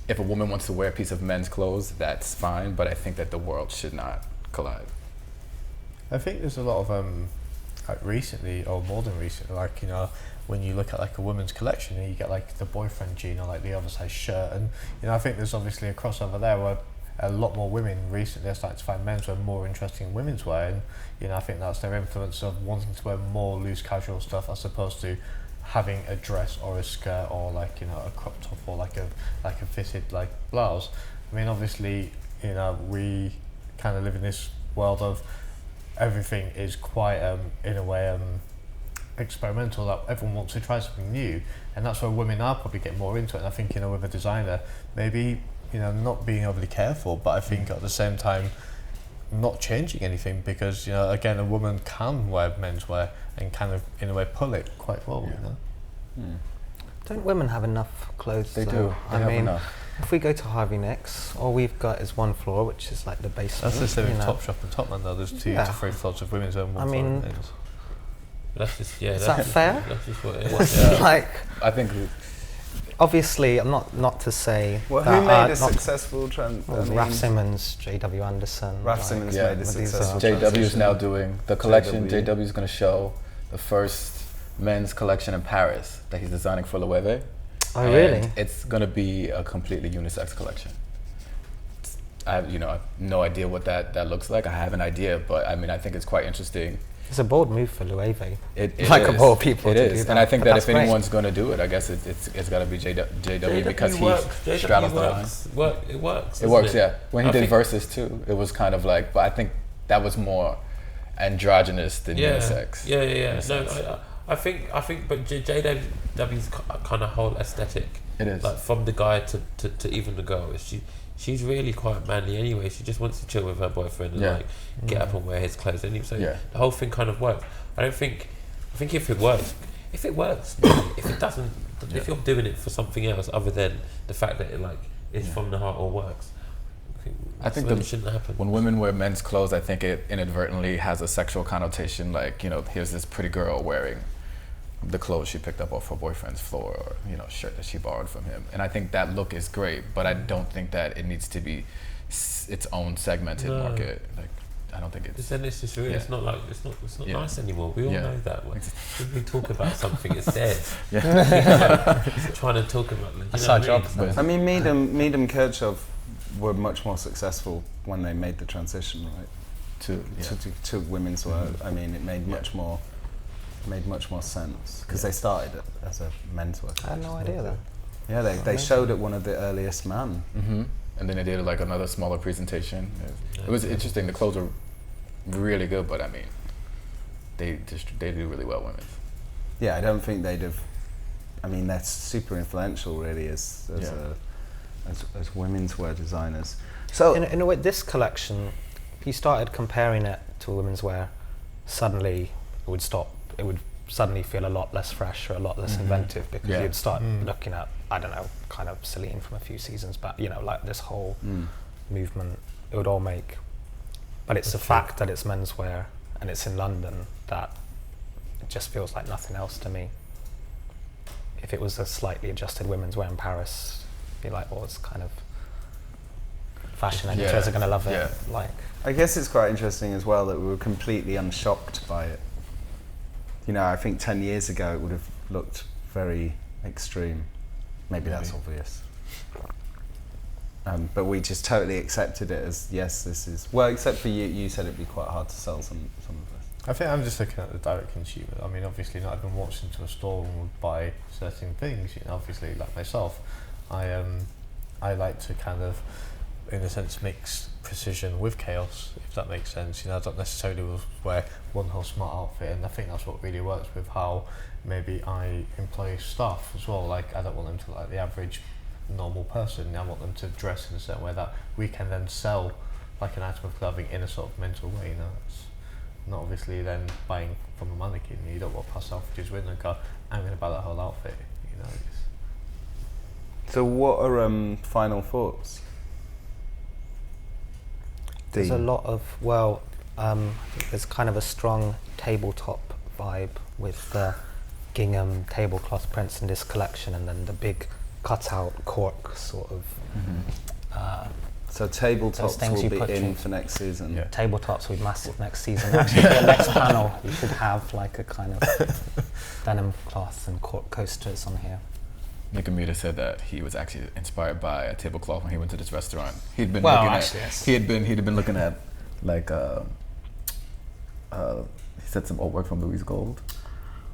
if a woman wants to wear a piece of men's clothes, that's fine, but I think that the world should not collide. I think there's a lot of like recently, or more than recently, like, you know, when you look at like a women's collection and you get like the boyfriend jean or like the oversized shirt, and you know, I think there's obviously a crossover there where a lot more women recently are starting to find menswear more interesting in women's wear, and you know, I think that's their influence of wanting to wear more loose casual stuff as opposed to having a dress or a skirt or like, you know, a crop top or like a fitted like blouse. I mean, obviously, you know, we kind of live in this world of everything is quite in a way experimental, that everyone wants to try something new, and that's where women are probably getting more into it. And I think, you know, with a designer, maybe, you know, not being overly careful, but I think at the same time not changing anything, because, you know, again, a woman can wear menswear and kind of in a way pull it quite well, you know. Don't women have enough clothes? They though? do. They have enough. If we go to Harvey Nicks, all we've got is 1 floor, which is like the basement. That's the same you with know. Topshop and Topman though. There's 2 to 3 floors of women's wear and 1 I floor mean, of men's. That's just, yeah. Is that fair? That's just what it is. Like, I think obviously, I'm not to say. Well, that who made a successful trend? Raph Simmons, J.W. Anderson. Raph Simmons yeah, made a successful JW is transition. now doing the collection. JW. JW is going to show the first men's collection in Paris that he's designing for Loewe. Oh, And really? it's going to be a completely unisex collection. I have no idea what that looks like. I have an idea, but I mean, I think it's quite interesting. It's a bold move for Loewe. It Like is. of all people It to is, do that, and I think but that that's if great. anyone's going to do it, I guess it's got to be JW because he JW straddles the line. It works. It works, yeah. When he did Versus too, it was kind of like, but I think that was more androgynous than unisex. Yeah. No, I think, but JW's kind of whole aesthetic. It is. Like from the guy to even the girl, she's really quite manly anyway. She just wants to chill with her boyfriend and like get up and wear his clothes. And so the whole thing kind of works. I think if it works, if it doesn't, if you're doing it for something else other than the fact that it like is from the heart or works, I think that shouldn't happen. When women wear men's clothes, I think it inadvertently has a sexual connotation. Like, you know, here's this pretty girl wearing the clothes she picked up off her boyfriend's floor, or, you know, shirt that she borrowed from him. And I think that look is great, but I don't think that it needs to be its own segmented market. Like, I don't think it's. Then it's just really, it's not like it's not nice anymore. We all know that. When we talk about something, it's dead. Trying to talk about, like, That's our job. I mean, Mead Kirchhoff were much more successful when they made the transition, right? To women's wear. I mean, it made much more sense because they started it as a menswear. I had no idea though. Yeah, they showed at one of the earliest Man. And then they did like another smaller presentation. It was interesting. The clothes were really good, but I mean, they do really well women's. Yeah, I don't think they'd have. I mean, they're super influential, really, as as women's wear designers. So in a way, this collection, if you started comparing it to women's wear, suddenly it would stop. It would suddenly feel a lot less fresh or a lot less inventive, because you'd start looking at, I don't know, kind of Celine from a few seasons back, you know, like this whole movement. It would all make, but it's the fact that it's menswear and it's in London that it just feels like nothing else to me. If it was a slightly adjusted women's wear in Paris, you'd be like, well, it's kind of fashion editors are going to love it. Like, I guess it's quite interesting as well that we were completely unshocked by it. You know, I think 10 years ago it would have looked very extreme. Maybe that's obvious. But we just totally accepted it as, yes, this is... Well, except for you, you said it'd be quite hard to sell some of this. I think I'm just looking at the direct consumer. I mean, obviously not everyone walks into a store and would buy certain things, you know, obviously like myself. I like to kind of, in a sense, mix precision with chaos, if that makes sense. You know, I don't necessarily wear one whole smart outfit, and I think that's what really works with how maybe I employ staff as well. Like, I don't want them to look like the average normal person. I want them to dress in a certain way that we can then sell like an item of clothing in a sort of mental way. You know, it's not obviously then buying from a mannequin. You don't walk past Selfridges window and go, I'm going to buy that whole outfit. You know. So what are final thoughts? there's a lot of, well, I think there's kind of a strong tabletop vibe with the gingham tablecloth prints in this collection, and then the big cutout cork sort of. So tabletops will be in for next season. Yeah. Tabletops will be massive next season. Actually, for the next panel, you should have like a kind of denim cloth and cork coasters on here. Nick Amita said that he was actually inspired by a tablecloth when he went to this restaurant. He'd been he'd been looking at like he said some artwork from Louise Gold.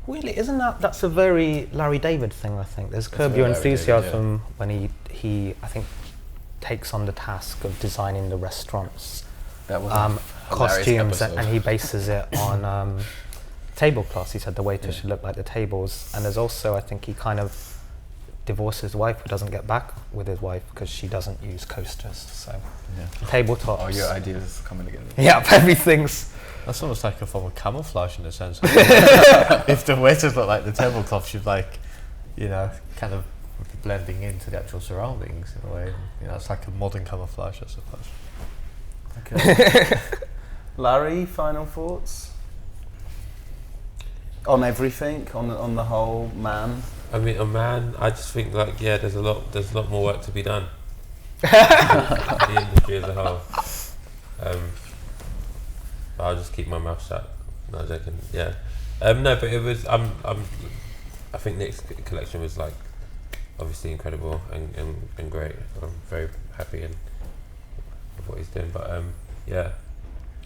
Really, isn't that's a very Larry David thing? I think there's Curb Your Enthusiasm when he I think takes on the task of designing the restaurants costumes, and he bases it on tablecloths. He said the waiters should look like the tables, and there's also, I think, he kind of divorces his wife, but doesn't get back with his wife because she doesn't use coasters. So tabletops. All your ideas coming together. Yeah, everything's. That's almost like a form of camouflage in a sense. If the waiters look like the tablecloth, you'd like, you know, kind of blending into the actual surroundings in a way. You know, it's like a modern camouflage, I suppose. Okay. Larry, final thoughts on everything, on the whole man. I mean, a man. I just think like there's a lot more work to be done. The industry as a whole. I'll just keep my mouth shut. No, I'm joking. Yeah. No, but it was. I think Nick's collection was like obviously incredible and great. I'm very happy with what he's doing. But yeah.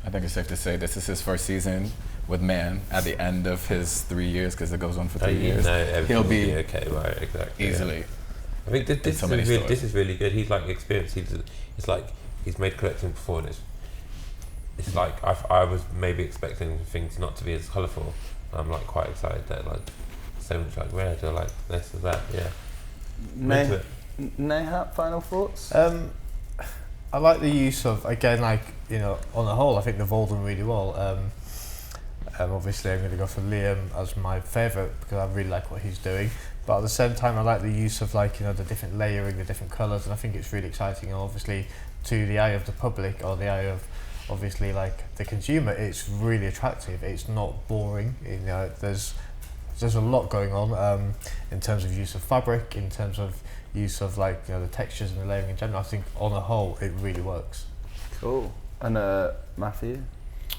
I think it's safe to say this is his first season with Man at the end of his 3 years, because it goes on for 3 years. He'll be okay, right? Exactly. Easily. Yeah. I think this is really good. He's like experienced. It's like he's made collections before, and it's like I was maybe expecting things not to be as colourful. I'm like quite excited that like so much like red or like this or that. Yeah. Nehjat, final thoughts? I like the use of, again, like, you know, on the whole, I think they've all done really well. Obviously, I'm going to go for Liam as my favourite because I really like what he's doing. But at the same time, I like the use of, like, you know, the different layering, the different colours, and I think it's really exciting. And obviously, to the eye of the public or the eye of, obviously, like the consumer, it's really attractive. It's not boring. You know, there's a lot going on in terms of use of fabric, in terms of use of, like, you know, the textures and the layering in general. I think on the whole it really works. Cool. And Matthew,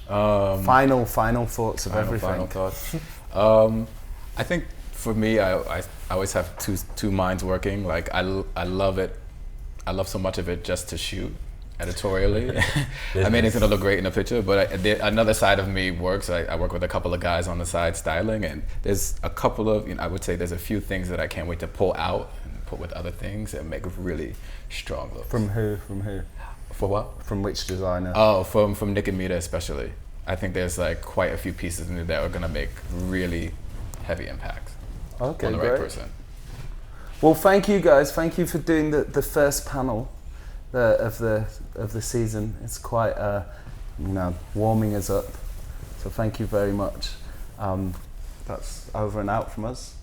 final thoughts of everything. Final thoughts. I think for me, I always have two minds working. Like I love it. I love so much of it just to shoot editorially. I mean, it's gonna look great in a picture, but another side of me works. I work with a couple of guys on the side styling, and there's a couple of, you know, I would say there's a few things that I can't wait to pull out and put with other things and make really strong looks. From who? For what? From which designer? Oh, from Nick Amita especially. I think there's like quite a few pieces in there that are gonna make really heavy impact on the right person. Well, thank you guys. Thank you for doing the first panel of the season. It's quite warming us up. So thank you very much. That's over and out from us.